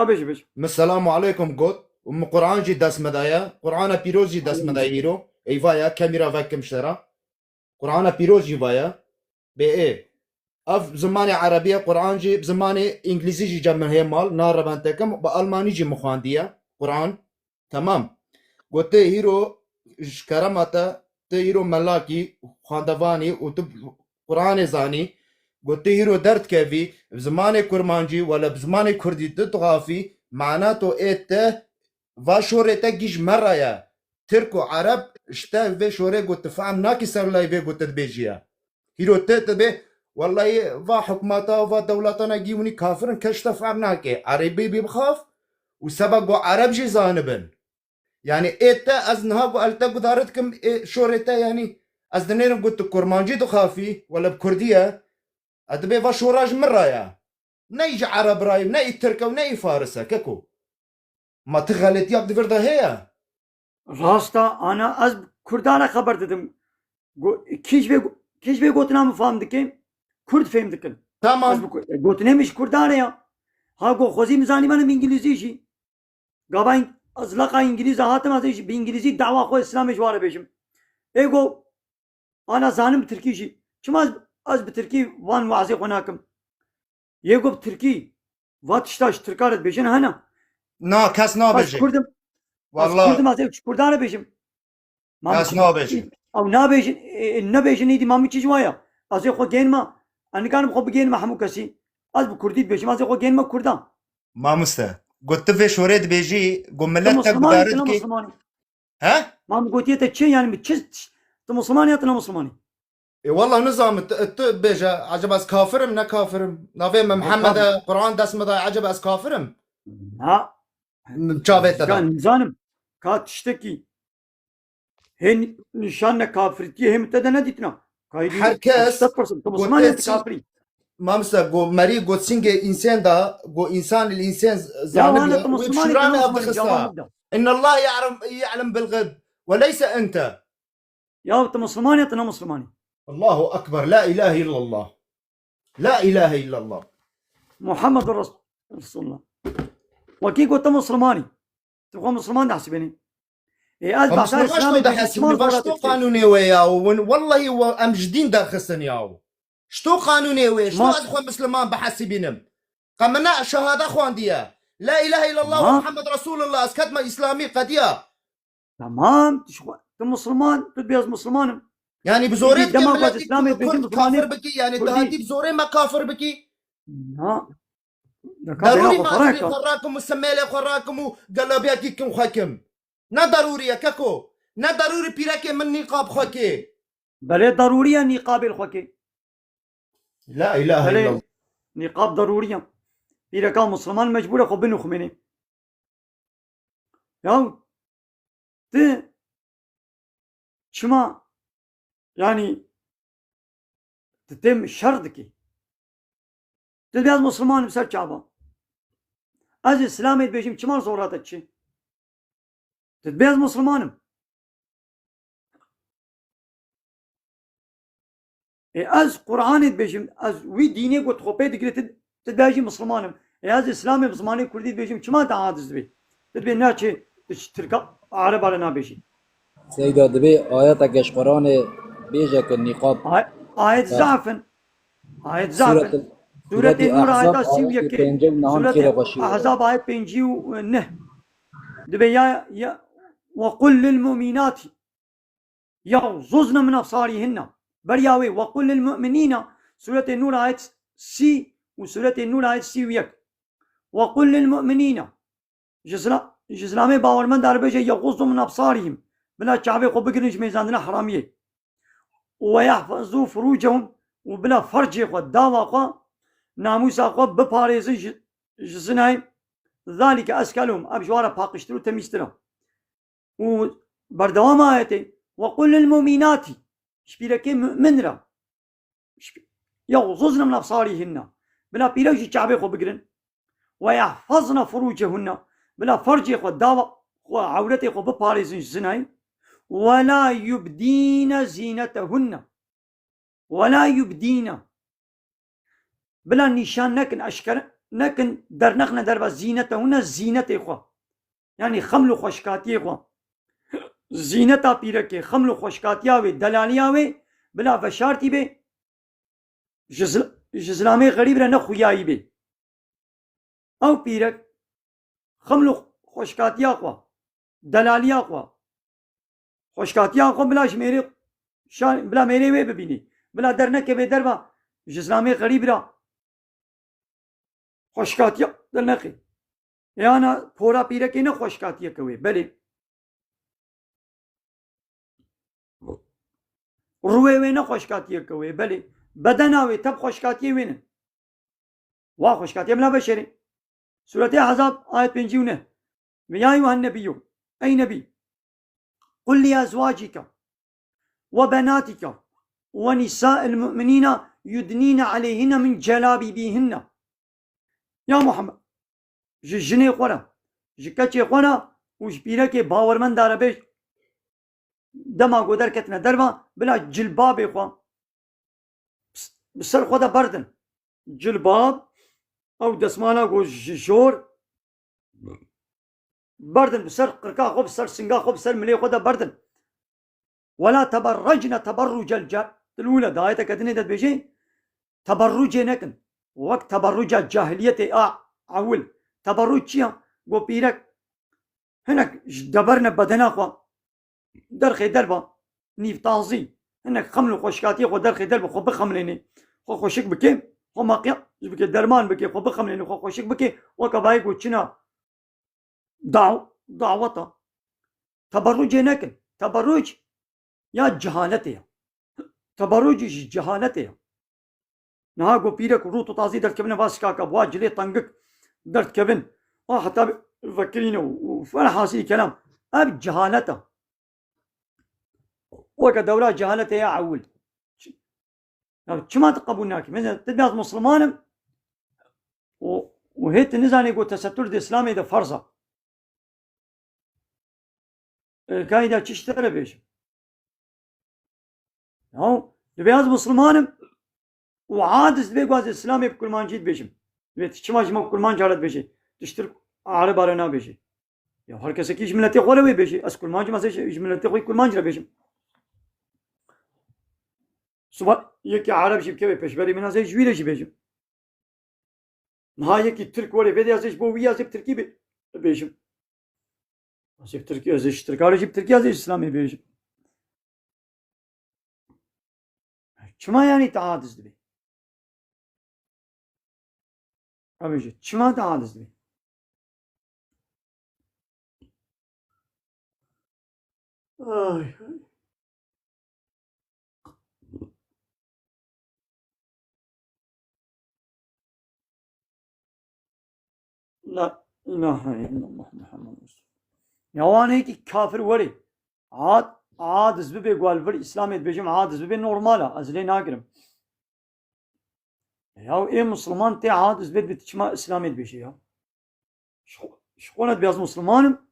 بيش السلام عليكم قط قرآن جي داس مدايا قرآن بيروز جي داس مدايا هيرو ايفايا كاميرا فاكم شترا قرآن بيروز جي فايا بإيه اف زماني عربية قرآن جي بزماني انجليزي جي جمع هي مال نار بانتكم بألماني جي مخواندية قرآن تمام قلت هيرو شكرماتا هيرو ملاكي خاندواني وتب قرآن زاني قلت هيرو درد كيفي بزماني كرمانجي ولا بزماني كردي تتغافي معناته ايته واشوريتا جيش مرايا تركو عرب اشتا في شوري قلت فهم ناكي سر لاي في قلت بيجيا هيرو تتبه والله وا حكماتا وا دولتنا جيوني كافرن كشتا فهم ناكي عربي بيبخاف وسبقو عرب جي زانبن يعني ايتا از نهاقو التا قدارتكم شوريتا يعني از دنيرم قلت كرمانجي تخافي ولا بكردية ادبي وا شوراج مرايا نيجي عرب راي ناي تركا وناي فارسة ككو ما تغلط ياب دفردا هي راستا انا از كردانا خبر dedim كيش بي قوتنا مفهمدكين كرد فهمدكين تمام قوتنا مش كردانه يا ها قو خوزي مزاني من انجليزي شي قابين ازلقا انجليزي هاتم ازيش بانجليزي دعوة خو اسلامي جواره بيشم ايقو انا زانم تركي شي چما از بتركي وان وعزي هناكم يقو بتركي واتشتاش تركارت بيشن هنا نا كاس نابجي كردم والله كردم ازيش كردانه بيشم كاس نابجي او نابيجن يدي مامي تشوايا ازي خو جينما انا كان بخو بجينما حمو كسي از بكردي بيشم ازي خو جينما كردان ما مستا قلت في شوريد بيجي قوم ملتك بدارتك ها ما قلت يتا يعني بتشت مسلماني اتنا مسلماني والله نظام بيجا عجب اس كافرم نا كافرم نافي محمد قرآن داس مدا عجب اس كافرم ها شابت كان نزانم كات تشتكي هن نشان كافرتي هم تدنا ديتنا herkes مسلماني كافري ما مسا جو مري جو سينج انسان دا جو انسان الانسان زعما وشرامي ابخصا ان الله يعلم بالغيب وليس انت يا انت مسلماني اتنا مسلماني الله أكبر لا إله إلا الله لا إله إلا الله محمد رسول الله وكي قلت مسلماني تبغى مسلمان حسبني إيه أتبع سار إسلامي شتو قانوني وياو والله هو أمجدين داخسن ياو شتو قانوني ويا شتو أدخل مسلمان بحسبينم قمنا شهادة أخوان ديا لا إله إلا الله ومحمد رسول الله أسكت ما إسلامي قديا تمام تشوى مسلمان تبيز مسلمان يعني بزوري دما تكمل باز اسلامي كرد بيجم كافر مسلماني بكي يعني كردي دهاتي بزوري ما كافر بكي ها دكا بينا ضروري خو ما أزبي فراكا خراكم وسميلي خراكم وقلبياتكم خاكم نا ضروري يا كاكو نا ضروري بيراكي من نقاب خوكي بلي ضرورية نقاب الخوكي لا إله إلا الله بلي نقاب ضرورية إذا كان مسلمان مجبور خو بنو خميني ياو ت شما يعني تتم شرطك تبياز مسلمان بسر شعبا از اسلامي بيجم شما صوراتك شي تبياز مسلمانم از قرآن بيجم از وي ديني قد خوبي دقري تبياجي مسلمانم از اسلامي مسلماني كردي بيجم شما تعادز بي تبي ناچه تركا عرب على نابيجي سيدا دبي آياتك اش قرآن بيجك النقاب آية زعفن آية زعفن سورة النور آية أحزاب سيوية آيات كي بينجو نهان سورة كيرا بشير أحزاب آية بينجيو نه دبي يا وقل للمؤمنات يغضضن من أبصارهن برياوي وقل للمؤمنين سورة النور آية سي وسورة النور آية سيوية وقل للمؤمنين جزلامي باورمن دار بيجي يغضوا من أبصارهم بلا شعبي خو بقرنج ميزاننا حرامية ويحفظوا فروجهم وبلا فرج خو داوا خو ناموس خو بباريزن جزناي ذلك أسكالهم أبجوارا باقشترو تميسترا وبردوام آياتي وقل للمؤمنات شبيركي مؤمنرا يغضضن من أبصارهن بلا بيلاجي شعبي خو بقرن ويحفظن فروجهن بلا فرج خو داوا خو عورتي خو بباريزن جزناي ولا يبدين زينتهن ولا يبدين بلا نشان نكن أشكر نكن در نخنا در زينتهن زينة إخوة يعني خملو خوشكاتي إخوة زينتا بيركي خملو خوشكاتياوي دلالياوي بلا فشارتي بي جزلامي غريب رنا خوياي بي أو بيرك خملو خوشكاتيا إخوة دلاليا إخوة خوشكاتيا إخوة بلا شميري شان بلا ميري وي ببيني بلا درنا كبي دربا جزلامي غريب را خوشکاتیا دل نخی یانا پورا پیره که نه خوشکاتیه کوي بله روی وی نه خوشکاتیه کوي بله بدن آوی تب خوشکاتیه وی نه وا خوشکاتیه بلا بشری سورة احزاب آیت 59 یا ایها النبی ای نبی قل لأزواجك وبناتك ونساء المؤمنين يدنين عليهن من جلابيبهن يا محمد جني خورا جكتشي خورا وش بيرك باورمن دار بيش دما قدر كتنا درما بلا جلباب خوا بسر خدا بردن جلباب او دسمانا قو جور بردن بسر قرقا خو بسر سنگا خو بسر ملي خدا بردن ولا تبرجن تبرج الأولى دايتا كدني دت بيجي تبرج نكن وقت تبرج الجاهلية عول تبرج شيا قو بيرك هناك دبرنا بدنا خوا درخي دربا نيف تازي هناك خملو خوشكاتي خو درخي دربا خو بخمليني خو خوشك بكي خو ماقيا بكي درمان بكي خو بخمليني خو خوشك بكي وكباي قو شنا دعوة تبرج نكن تبرج يا جهالتها تبرج جهالتها نهاجو بيرك روتو تازي درت كبن باسكا كبواج لي طنقك درت كبن حتى فكرينه وفرح حاسي كلام اب جهالته وكدولة جهالته يا عول شما تقبلناك مثلا تدماز مسلمان وهيت النزان يقول تستر الاسلامي ده فرضه كايدا تشتري بيش هو دبياز مسلمانم وعادز بيجواز الإسلامي بكل ما نجيد بيجم بيت شما جمع كل ما نجارت بيجي تشترك عرب على نا بيجي يا هر کسی کی جملتی خوره وی بيجي از كل ما جمع زي جملتی خوي كل ما نجرا بيجم صبح يكي عرب جيب كبي بيشبري من زي جويله جي بيجم نها يكي ترك ولا بيدي ازش بو ويا زي تركي بيجم زي تركي ازش تركي على جيب تركي ازش إسلامي بيجم çima yani taadiz dibi. Abici çima taadiz dibi. Ay. La ilahe illallah Muhammed Resul. Yavanı ki kafir veri. Adiz bibe gwalver İslam et bejim adiz bibe normala. Azle nagirim. Ya ey Müslüman te adiz bibe bitçima İslam et beji ya. Şkonet biraz Müslümanım.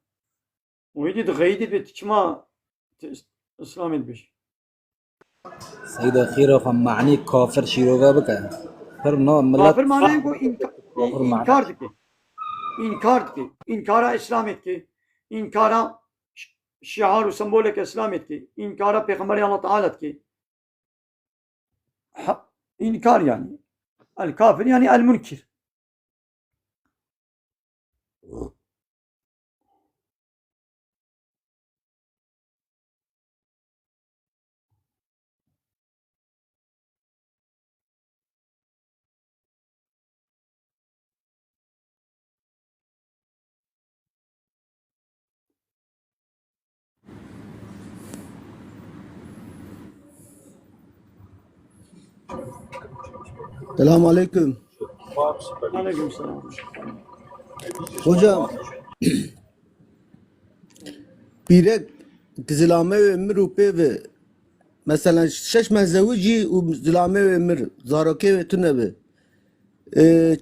Oydi de gaydi bitçima İslam et beji. سيدة خيرة خم معني كافر شيروغا بكا فرنا ملت Kafir mane ko inkar ki. İnkar ki. İnkara İslam et ki. İnkara şiar ve sembolek İslam et ki. İnkara Peygamberi Allah Teala et ki. İnkar yani. El kafir yani el münkir. Selamun Aleyküm. Aleykümselam. Hocam, birek zilame ve emir upe ve mesela şeş mezevci u zilame ve emir zarake ve tünebi.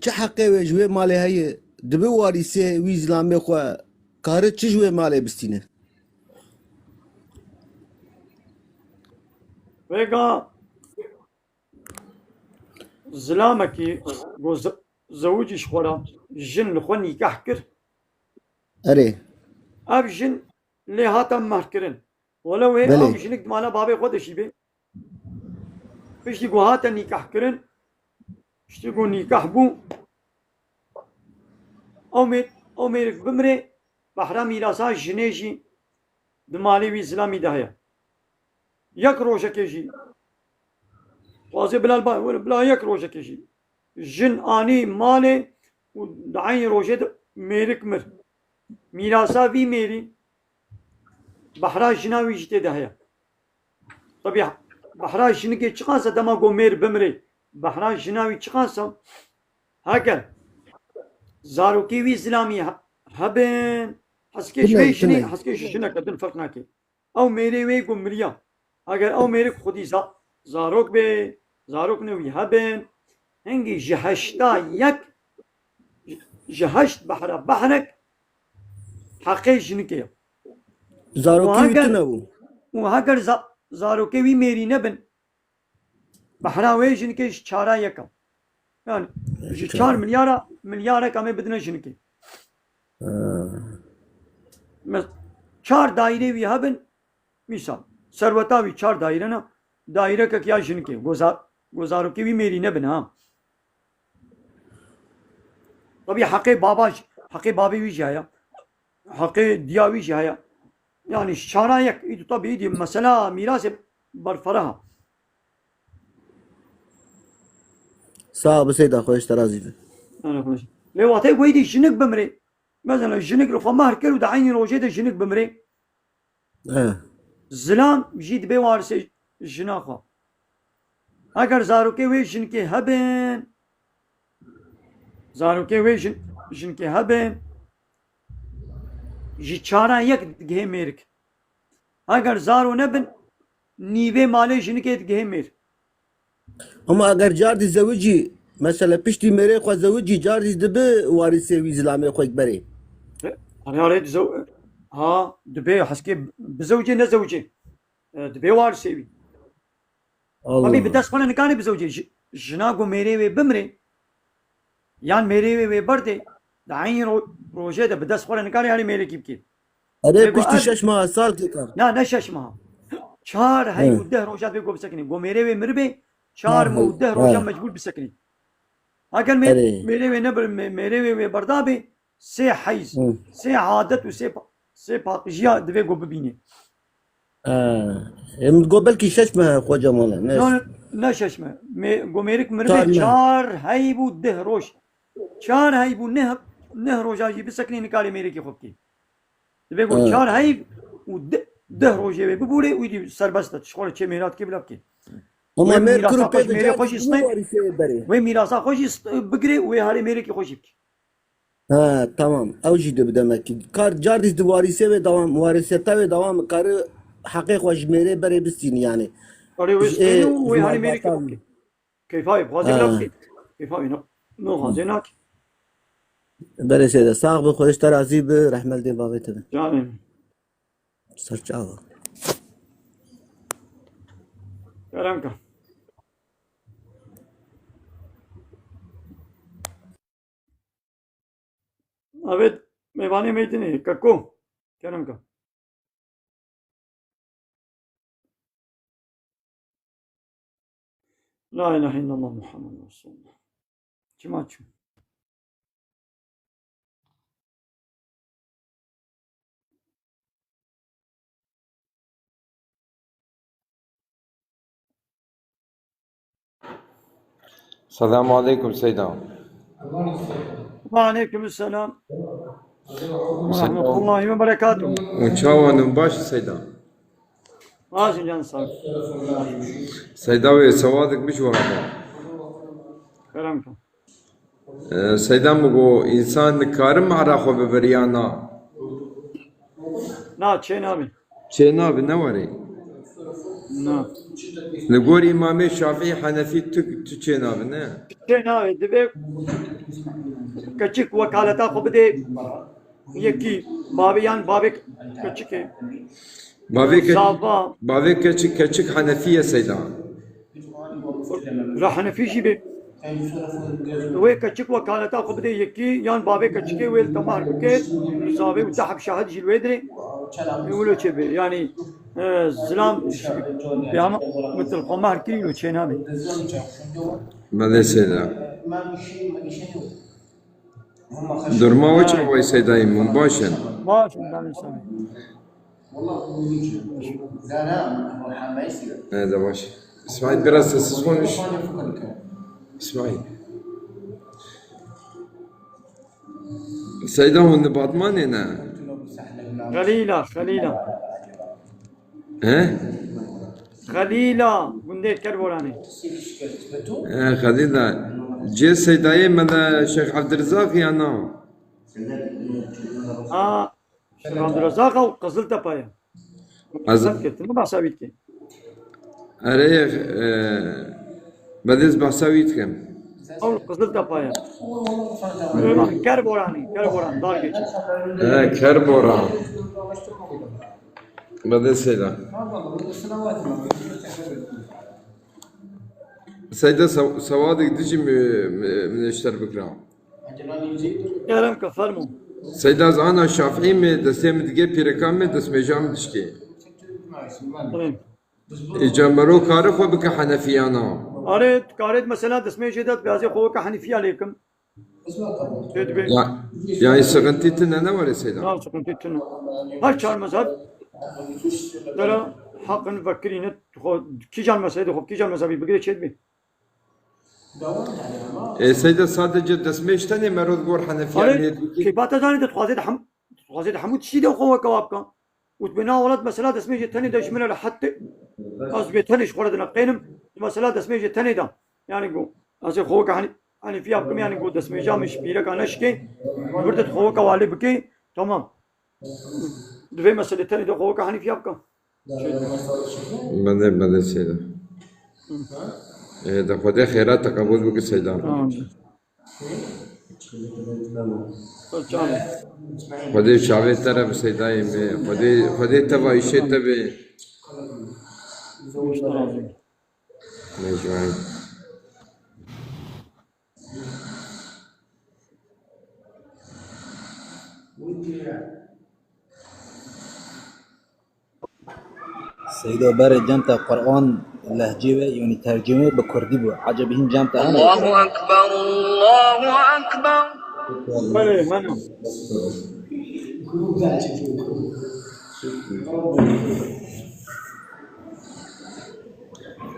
Çe hakkı ve jüve mali haye dibe varisi ve zilame kwa karı çi jüve mali bistine. Vega زلامكي زوجي شخورا جن لخوني كحكر Ere. اب جن اللي هاتا مهكرن ولو هي بله. اب جنك مالا بابي خود شيبي فيش تيقو هاتا نيكاح كرن شتيقو نيكاح بو او ميرك بمري بحرا ميراسا جنيجي دمالي وي زلامي دهيا يك روشك يجي واضح بلا يك روجك يجي جن اني مالي ودعين روجد ميرك مر ميراسا في ميري بحرا جناوي جتي دهيا طبيعي بحرا جنكي تشقاسا دما قو مير بمري بحرا جناوي تشقاسا هكذا زاروكي وي زلامي هبن حسكي شوي شني حسكي شنك بدون فرقناكي او ميري وي قو مريا اگر او ميرك خودي زاروك بي زاروك نوي هبن هنجي جهشتا يك جهشت بحرك حقي جنكي Zaroki bitine bu. وهاجر زاروكي وي ميري نبن بحرا وي جنكي شارا يكم يعني 4 مليار كم بدنا جنكي 4 daire وي هبن مثال ثروتا وي 4 daire ना दायरे का क्या जिन के गुजारों की भी मेरी न बना तभी हक़े बाबी भी जाया हक़े दिया भी जाया यानी शारा एक तभी दि मसला मीरा से बरफरा Sağ ol Seyda hoş terazi. انا خلاص لو واتي ويدي جنك بمري مثلا جنك لو فما هركل ودعيني روجيته جنك بمري زلام جيد بي وارسي جناخا اگر زاروكي وي جنكي هبن زاروكي وي جنكي هبن جي چارا يك گه ميرك اگر زارو نبن نيوه مالي جنكي گه مير Ama eğer cardi zavuci mesela pişti mere kwa zavuci cardi dibe varisi ve zilame kwa ikbere. انا اريد ها دبي حسكي بزوجي نزوجي دبي وارسي अभी दस फन निकाले बजौजे जना को मेरे वे बमरे यान मेरे वे बढ़ते दाई रोजे ده بدس फन निकाले यानी मेरे की अरे पिछली शशमा साल के कर ना शशमा चार है उद्दह रोजा पे को बसकनी वो मेरे वे मरबे चार मुद्दह रोजा मजबूर बसकनी अगर मेरे वे नबर मेरे वे बर्दा बे से حيز से عادت وسي باقجيا دبي को ببيني متقبل كي ششمه خوجا مولا نششمه گومریک مربی چار نه. چار هی بو ده روش چار هی بو نه روجا جی بسکنی نکالی میری کی خوب کی بگو اه. چار هی و ده روجه ببوره ویدی سربست شغل چه میرات کی بلاکی Ama و mer میراسا kuru خوش pe میری خوش bu استی varisi beri. و میراسا خوش بگری و هاری میری کی خوشی بکی Ha tamam. Evjide bi demek ki. Kar cardis di varise ve devam variseta ve devam karı hakik ve jmere beri bistin yani. آره و استینو و هاری Jmal میری کی خوب batan. کی کیفای خوازی Ha. بلاکی کیفای نو خوازی ناکی Beri şeyde sağ bi khoş terazi bi rahmel de bağıtı. جانم Sarçava. کرم کن evet meyvane meydini kakko کرم کن La ilahe illallah Muhammed Resulullah. Kim açım? السلام عليكم سيدنا. Ve aleykümselam ve rahmetullahi ve berekatuhu. وشاوان باش سيدنا. Ağzın canı sağ ol. سيدنا سوادك مش ورقة. Kerem kın. سيدنا مگو إنسان كارم على خو ببريانا. Na çen abi. شينا بنوري. Na. نقول إمام الشافعي حنفي تشينا بنا. Çen abi dibe kaçık vakalata kubde yeki babiyan babek kaçık Zava بابي كتشك حنفية سيدنا. rahne fişi be ve kaçık vakalata kubde yeki yan babek kaçık ve tamar bike zabe ve tahab şahid jilvedre يقولوا كذا يعني الزلام بيعمل مثل قمار كيلو شين هذه ماذا سيدنا؟ درما وش هو سيدنا مباشر. ما شو بدنا نسوي هذا باش. اسمعي biraz sessiz konuş. اسمعي. سيدنا هو نبضمان هنا. خليلا ها؟ خليلا بندي كربوراني خلينا جي سيداي من الشيخ عبد الرزاق يا نو. شيخ عبد الرزاق او قزل تبايا قزل كتن ما سويت كي اريخ بديز بحساويت كم. او قزل تبايا كربوران دار geçi كربورا بديز سيدا سيدا سوادك تجي من اشتر بكرة. كلام كفرمو سيدا أنا شافعي من دسم تجي بيركام من دسم جام تشكي. تمام إجامرو كارف وبك حنفيانا. قارد مثلا دسمه جدت بيازي خوك حنفي عليكم يعني سقنتي تنا ولا سيدا؟ نعم سقنتي تنا هر چهار مذهب دارا حق نفكرين كي جان مسألة خب كي جان مذهبي بقدر چيد بي سيدا sadece دسمه تاني مرود غور حنفيان كي باتا زاني تخوازي حمود شيدا خوك كوابكا وتبنا ولد مثلا دسمه تاني ده شمال لحتى أزبي تاني شخورة نقينم مثلا دسمه تاني ده يعني جو أزي خوك hani في yapkım yani bu desmeja mı şpire kanaş ki burada خوك والي بكي tamam dve mesele tane de خوك hani في yapkım بدي سيدا. ده خدي خيرات تقبل بك سيدا. خدي شعبي طرف سيدا خدي تبع شيء تبع مجموعين. سيدو بارد جامتا قرآن لهجه يعني ترجمه بكردي بو عجبهن جامتا هنا الله أكبر الله أكبر. منو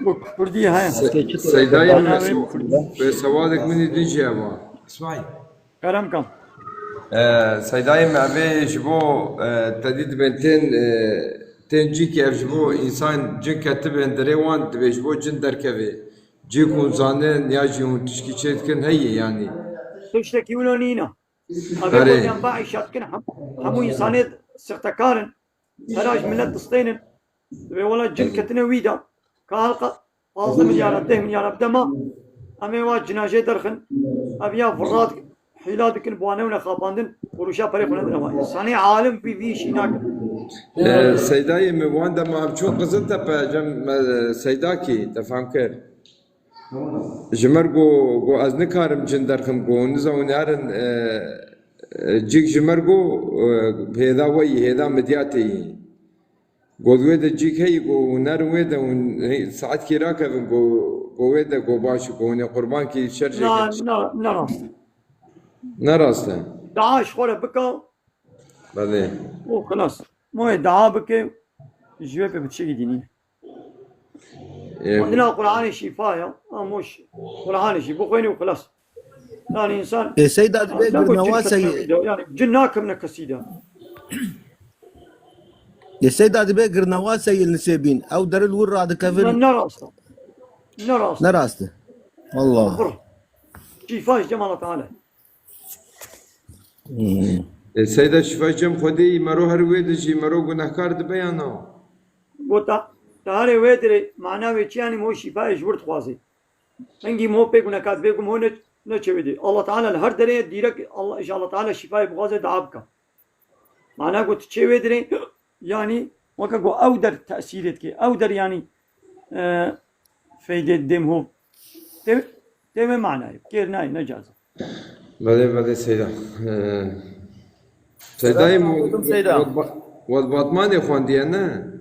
Bu Kürdi ha. سيداي Anavim Kürdi. بسوادك من يدنجي أبا اسمعي Kerem kam. سيداي ما أبي جبو تديد بنتين تنجي كيف جبو إنسان جن كتب هندريوان تبي جبو جن دركبي جيكون زانن نياجيون تشكي تشيتكن هي يعني Tuştaki ulonina. Abi Hare. bu yan baş şatkin hamu insanı sırtakarın. Heraj millet tıstayının. Ve valla cin ketine vida. Kalka fazla milyar 10 milyar dema. Ama var cenaze derken. Abi ya fırlat hiladıkın bu anevne kapandın. Kuruşa para falan ama. İnsanı alim bir şey nak. سيداي واندا ما بشون قصدتها بجم سيداكي تفهم كير جمر جو از نکارم جندرخم جو نزون یارن جيك جمر جو هذا وي هذا مدياتي جو ويدا جيك هي جو نار ويدا ساعات كي راكب جو ويدا جو باش جو قربان كي شرجي لا راست. نراسته دعاش خوره بكا. بعدين O خلاص. Mo dağ beke. Jüve pe bitşe gidini. عندنا قرآن شفاء يا مش قرآن شفاء بخويني وخلاص. يعني إنسان. سيد أدبي قرنواسي يعني جناكم نكسيدا. يا سيد أدبي قرنواسي النسيبين أو در الور هذا كفر نرى أصلا. نراسته والله شفاء جمال تعالى. سيدا شفاجم خدي مرو هر ويد جي مرو گناهكار دبيانا بوتا تهاري ويدري معناه ويتشاني مو شفاء جبرت خوازي. انجي مو بيكو نكات بيكو مو نتشويدي الله تعالى الهر دري ديرك الله إن شاء الله تعالى شفاء بغازي دعابك. معناه قلت تشويدري يعني وكا قو أودر تأثيرتك أودر يعني فايدة دم هو تم معناه كير ناي نجازة. بعدين سيدا سيداي سيدا. وضباطماني اخوان ديانا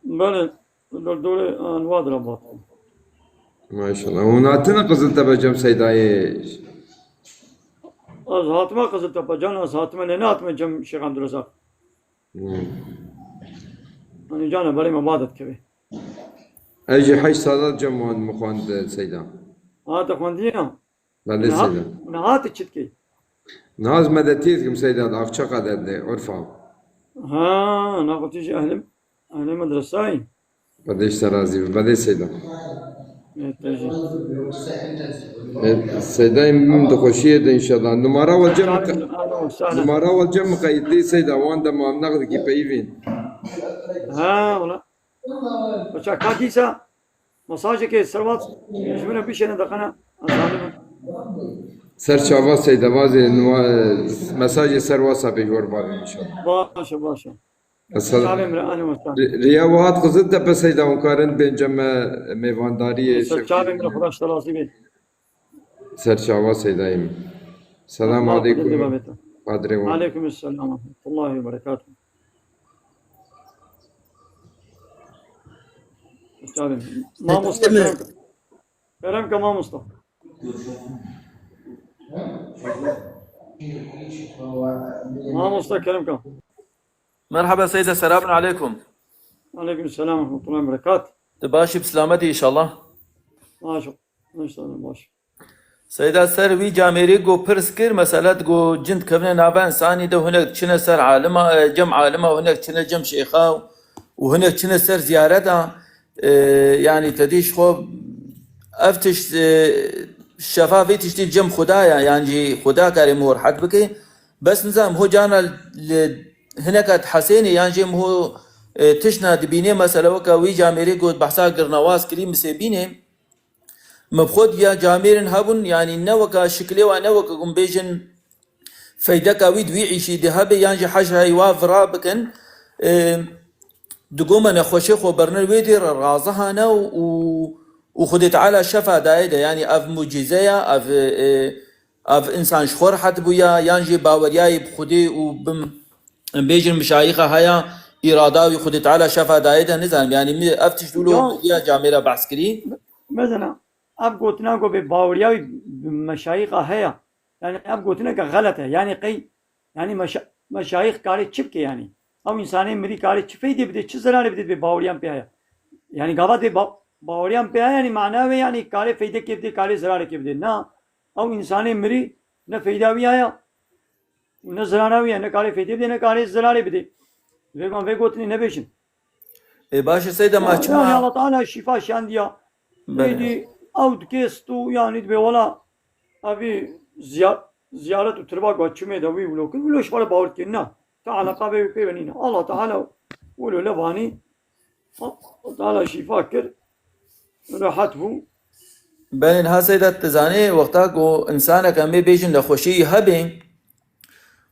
بله دولة أنواع رباط. ما شاء الله وناتنا قزلت بجم سيداي Az hatıma kızıl tapacan, az hatıma ne hatıma cem Şeyh Abdülrazak. Hani cana bari ibadet gibi. اجي حي صادات جموان مخوان سيدا Hatı kondiyana. بعدين سيدا Ne hatı çitki. ناز مدتيتكم سيدا افشا قدر عرفا Ha, ne kutici ahlim madrasayın. بعدين ترازي بعدين سيدا Evet, tecih. سيدا من دخوشيه ان شاء الله نمارا والجم Sahne. نمارا والجم قيدي سيدا واندا ما ناخذ كي بيفين Ha, ola. Bıçak kakiysa masajı ke servat. Jümene bir şeyine dakana. Azalımın. سر شافا سيدا بازي مساج سر واسا بيجور بار ان شاء الله Başa. السلام Salim ra'ani ve salim. ريا وهات قصد بس سيدا وكارن بين جمع ميوانداري Salim ile Kuraş talası bir. سر شافا سيدا السلام عليكم قادرين Aleyküm selam. Rahmetullahi ve berekatuhu. Salim. Ma Mustafa. Kerem ka ma Mustafa. Ma Mustafa Kerem ka. مرحبا سيدة السلام عليكم. Aleyküm selam. Rahmetullahi ve berekatuhu. تباشي بسلامتي إن شاء الله. Maşallah. İnşallah baş. سيدة سر وي جاميري جو برسكر مسألة جو جند كفنا نابان ساني ده هناك كنا سر عالمة جم عالمة وهناك كنا جم شيخا وهناك كنا سر زيارتها يعني تديش خو افتش شفافي تشتي جم خدايا يعني خدا كريم مور حد بكي بس نظام هو جانا هناك حسيني يعني هو تشنا دبيني مسألة وكا وي جاميري جو بحثا قرنواز كريم مسيبيني مبخود يا جاميرن هبون يعني نوكا شكلي ونوكا قم بيجن فايدكا ويد ويعيشي دهبي يعني حاجة هيواف رابكن دقوما نخوشي خو برنر ويدير رازها نو وخدي تعالى شفا دايدا يعني اف معجزية اف انسان شخور حد بويا يعني باورياي بخدي وبم بيجن مشايخة هيا إراداوي خدي تعالى شفا دايدا نزل يعني افتش دولو يا جاميرا بعسكري مثلا اب قوتنا کو باورياوي مشايخ هيا يعني اب قوتنا غلط है يعني قي يعني مشايخ کاری چپ के يعني او इंसाने मेरी کاری چفي دي بده چ زرانه بده باوريان पे आया يعني قابات باوريان بها يعني معناه يعني كاري فايدة كيف دي كاري زرارة كيف دي نا او انسان مري نه فايدة ويايا نه زرارة ويا نه كاري فايدة بدي نه كاري زرارة بدي ويقوم ويقوتني نبيشن باشا سيدا ما يعني چما الله تعالى شفاء شانديا نيدي او دكيستو يعني دبي ولا ابي زيارة تربا قاتشمي دوي ولوش ولا باور كنا تعالى قابي بيننا الله تعالى ولو لباني الله تعالى شفاء كر راحته بين ها سيدا تزاني وقتا کو انسانك امي بيجن لخوشي هبين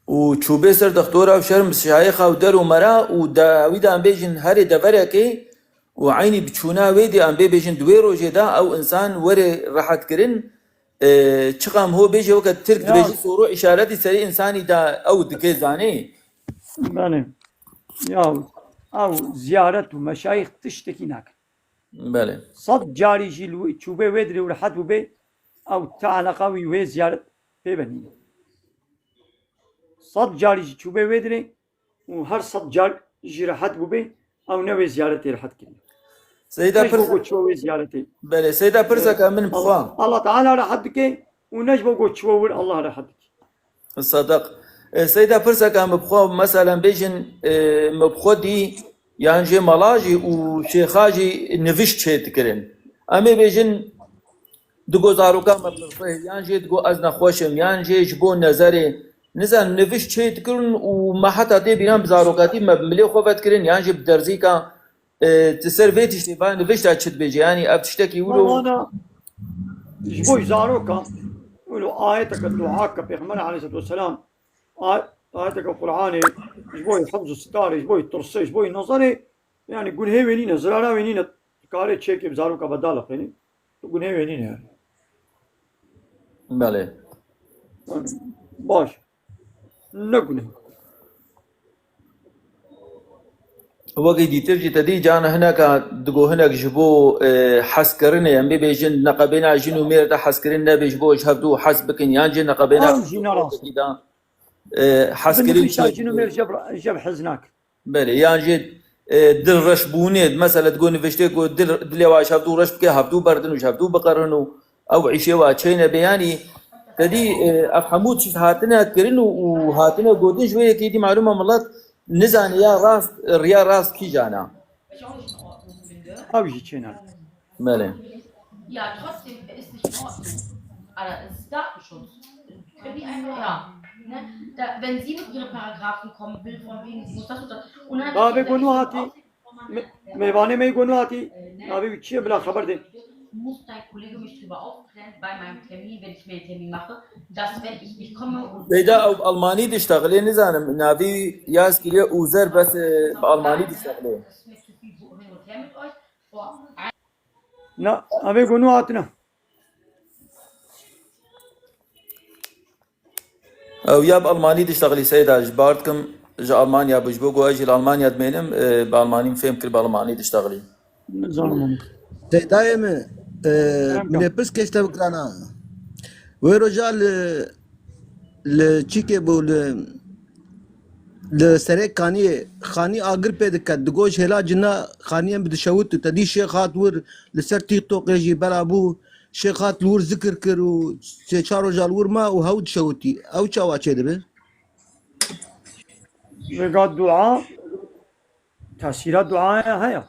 وچوبه سر دكتورا وشرم شايخ او در ومرا وداويد ام بيجن هري دبركي وعيني بچونا ويدي ام بيجن دوي روجه دا او انسان وري راحت كرن چقام هو بيجي وقت ترك بيجي صورو اشارتي سري انساني دا او دكي زاني بله يا او زيارة مشايخ تشتكي ناك بله صد جاري جيل چوبه ويدري ورحت بي او تعالى قوي وي زيارة بيبني صد جاري چوبه ويدري وهر صد جار جرحت بي او نوي زيارتي رحت كري سيدا نجبو چوبه زيارتي بله سيدا برزك من بخوا الله تعالى رحت كي ونجبو چوبه الله رحت صدق سيدا برزك من بخوا مثلا بيجن مبخو دي يعني جي ملاجي وشيخاجي نفش شيت كرن امي بيجن دگو زاروكا مطلقه يعني جي دگو از نخوشم يعني جي جبو نظري نزان نفش شيت كرن وما حتى دي بينام بزاروكاتي مبلي خوفت كرن يعني جي بدرزيكا تسرفيتي شتبان نفش دا تشد بيجي يعني اب تشتكي ولو انا جبو زاروكا ولو آيتك الدعاء كبيغمبر عليه الصلاة والسلام آياتك القرآن جبوي حفظ الستار جبوي ترسي جبوي نظري يعني قول هي وينينا زرارة وينينا كاري تشيكي بزارو كبدالة فيني تقول هي وينينا يعني بله باش نقول وقتی دیتر جی تدی جان هناك دگو هناك جبو حس کرنه ام بيجن نقبنا جنو مير دا حس کرنه بيجبو جهدو حس بكن يان جن نقبنا جينا راس حس کرن جنو مير جب حزناك بله يان جد دل رش بونید مثلا تقول نفشته کو دل واش هبدو رش بك هبدو بردن وش هبدو بقرنو او عيشه واتشينا بياني تدي افهموت شي هاتنا كرنو وهاتنا قودن شويه كيدي معلومه ملات نزان يا راس كي جانا او يجينا بله Ja, trotzdem ist nicht in Ordnung. Aber es ist Datenschutz. Wie einfach, ja. Ne? Da, wenn sie mit ihren Paragraphen kommen will, von wegen, sie muss das und das. Und dann بابي قنواتي ميواني مي قنواتي بابي بتشي بلا خبر دي muss dein Kollege mich darüber aufklären bei meinem Termin, wenn ich mir den Termin mache, dass wenn ich nicht komme und بيدا او الماني تشتغلي نزان نافي ياس كلي اوزر بس بالماني تشتغلي das ist mir zu viel so hin und her mit euch. Vor لا ابي قنواتنا او يا بالماني تشتغلي سيدا جبارتكم جا المانيا بجبوكو اجي لالمانيا دمينم بالماني فهم كل بالماني تشتغلي زعما دائما من بس كشتا بكرانا ورجال لچيكي بو لسرك خاني اگر پيد كد دگوش هلا جنا خانيا بدشوت تدي شيخات ور لسر تيك توك يجي برابو شيخات لور ذكر كرو شارو رجال ور ما وهود شوتي او چاوا چه دبه وقاد دعاء تأثيرات دعاء هيا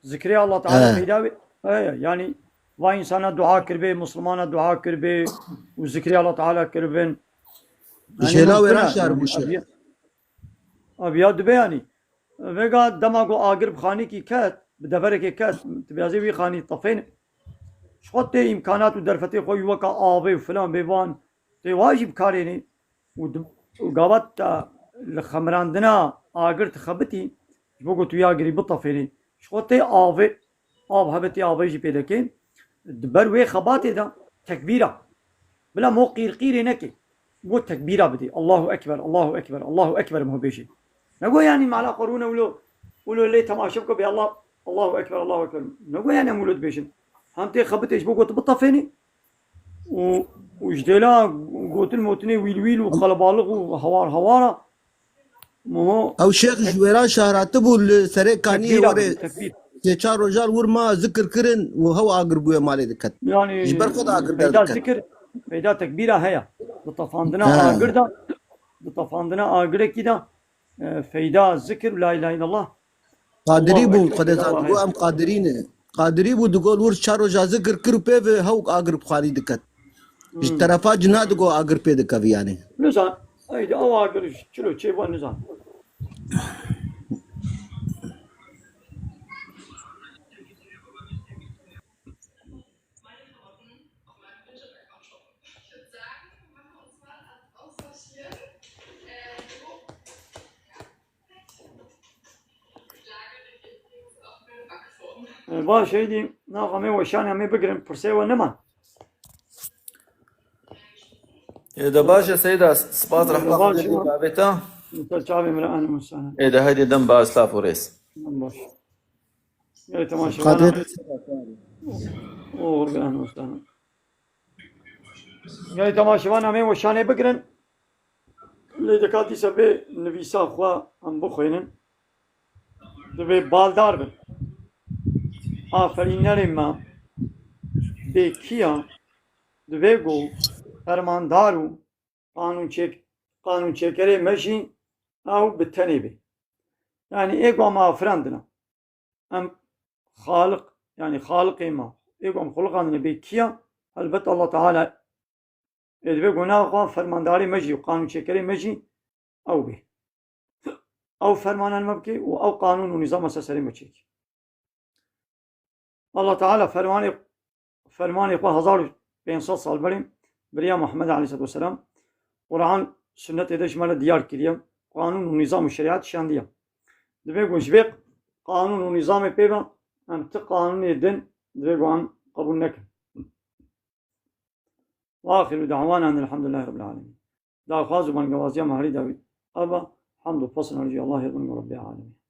ذكر الله تعالى بيداوي هيا يعني وا انسان دعاء كربي مسلمان دعاء كربي وذكر الله تعالى كربن جلا ورا شهر بوشه ابياد بياني وقاد دماغو آگر بخاني کی كات بدبره کی كات تبيازي وي خاني طفين شخط امكانات ودرفتي خوي وكا آبي وفلان بيوان تي واجب كاريني وقابت الخمراندنا آگر تخبتي بوكو تو ياغري بطفيني شخط آب هبتي آبي جي بيدكين دبر وي خباتي دا تكبيرة بلا مو قير نكي مو تكبيرة بدي الله أكبر الله أكبر الله أكبر مو بيجي نقول يعني مع قرونه ولو ليه تماشبكم بالله الله أكبر الله أكبر نقول يعني مولود بيجن هم تي خبتي بوكو تبطفيني وجدلا قلت الموتني ويل وخلبالغ وهوارة او شيخ جويران شهرات بو سرك كاني وري سه چار روجال ور ما ذکر کرن و هو اگر بو مالي دکت يعني جبر خود اگر فيدا دکت ذكر فيدا تكبيرة هيا لطفاندنا ها آقر دا لطفاندنا آقر كده فيدا ذكر لا إله إلا الله قادری الله بو أكبر خود كده زاد بو وهيا ام قادرین قادری بو دگول ور چار روجا ذکر کرو په هو اگر بخاری دکت اج طرفا جنا دگو اگر په دکوی يعني نزان أيدي أو آقر شلو شيء بو نزان باش هيدي ناغمي وشاني همي بقرن برسيوة نمان إذا باشا سيدا سباز رحمة باش الله بابتا مثل شعبي مرآن مسانا إذا هيدي دم باسلاف وريس باش يا تماشي قادر وغرب أهلا وسهلا يا تماشي وانا همي وشاني بقرن اللي دكاتي سبي نبيسا خوا هم بخوينن دبي بالدار بن آفرینر ما به کیا دوی گو فرماندارو قانون چکره مشی او بتنی بی yani ego ma afrandına em خالق yani خالق ما ego am خلقان be kiya elbette Allah Teala edve günah فرمانداری مجی قانون چکره مجی او بی او فرمانان مبکی و او قانون و نظام اساسری مچک Allah Teala fermanı kwa 1500 sal berim biriya Muhammed Aleyhisselatü Vesselam Kur'an sünnet edeşmele diyar kiriyem kanun nizam şeriat şandiyem dve gojbek kanun nizam peva em te kanun edin dve goan kabul nekin ve ahiru da'vana enelhamdülillahi rabbil alemin da fazı man gavaziyem ahli david aba hamdu fasıl arci Allah yedin rabbil alemin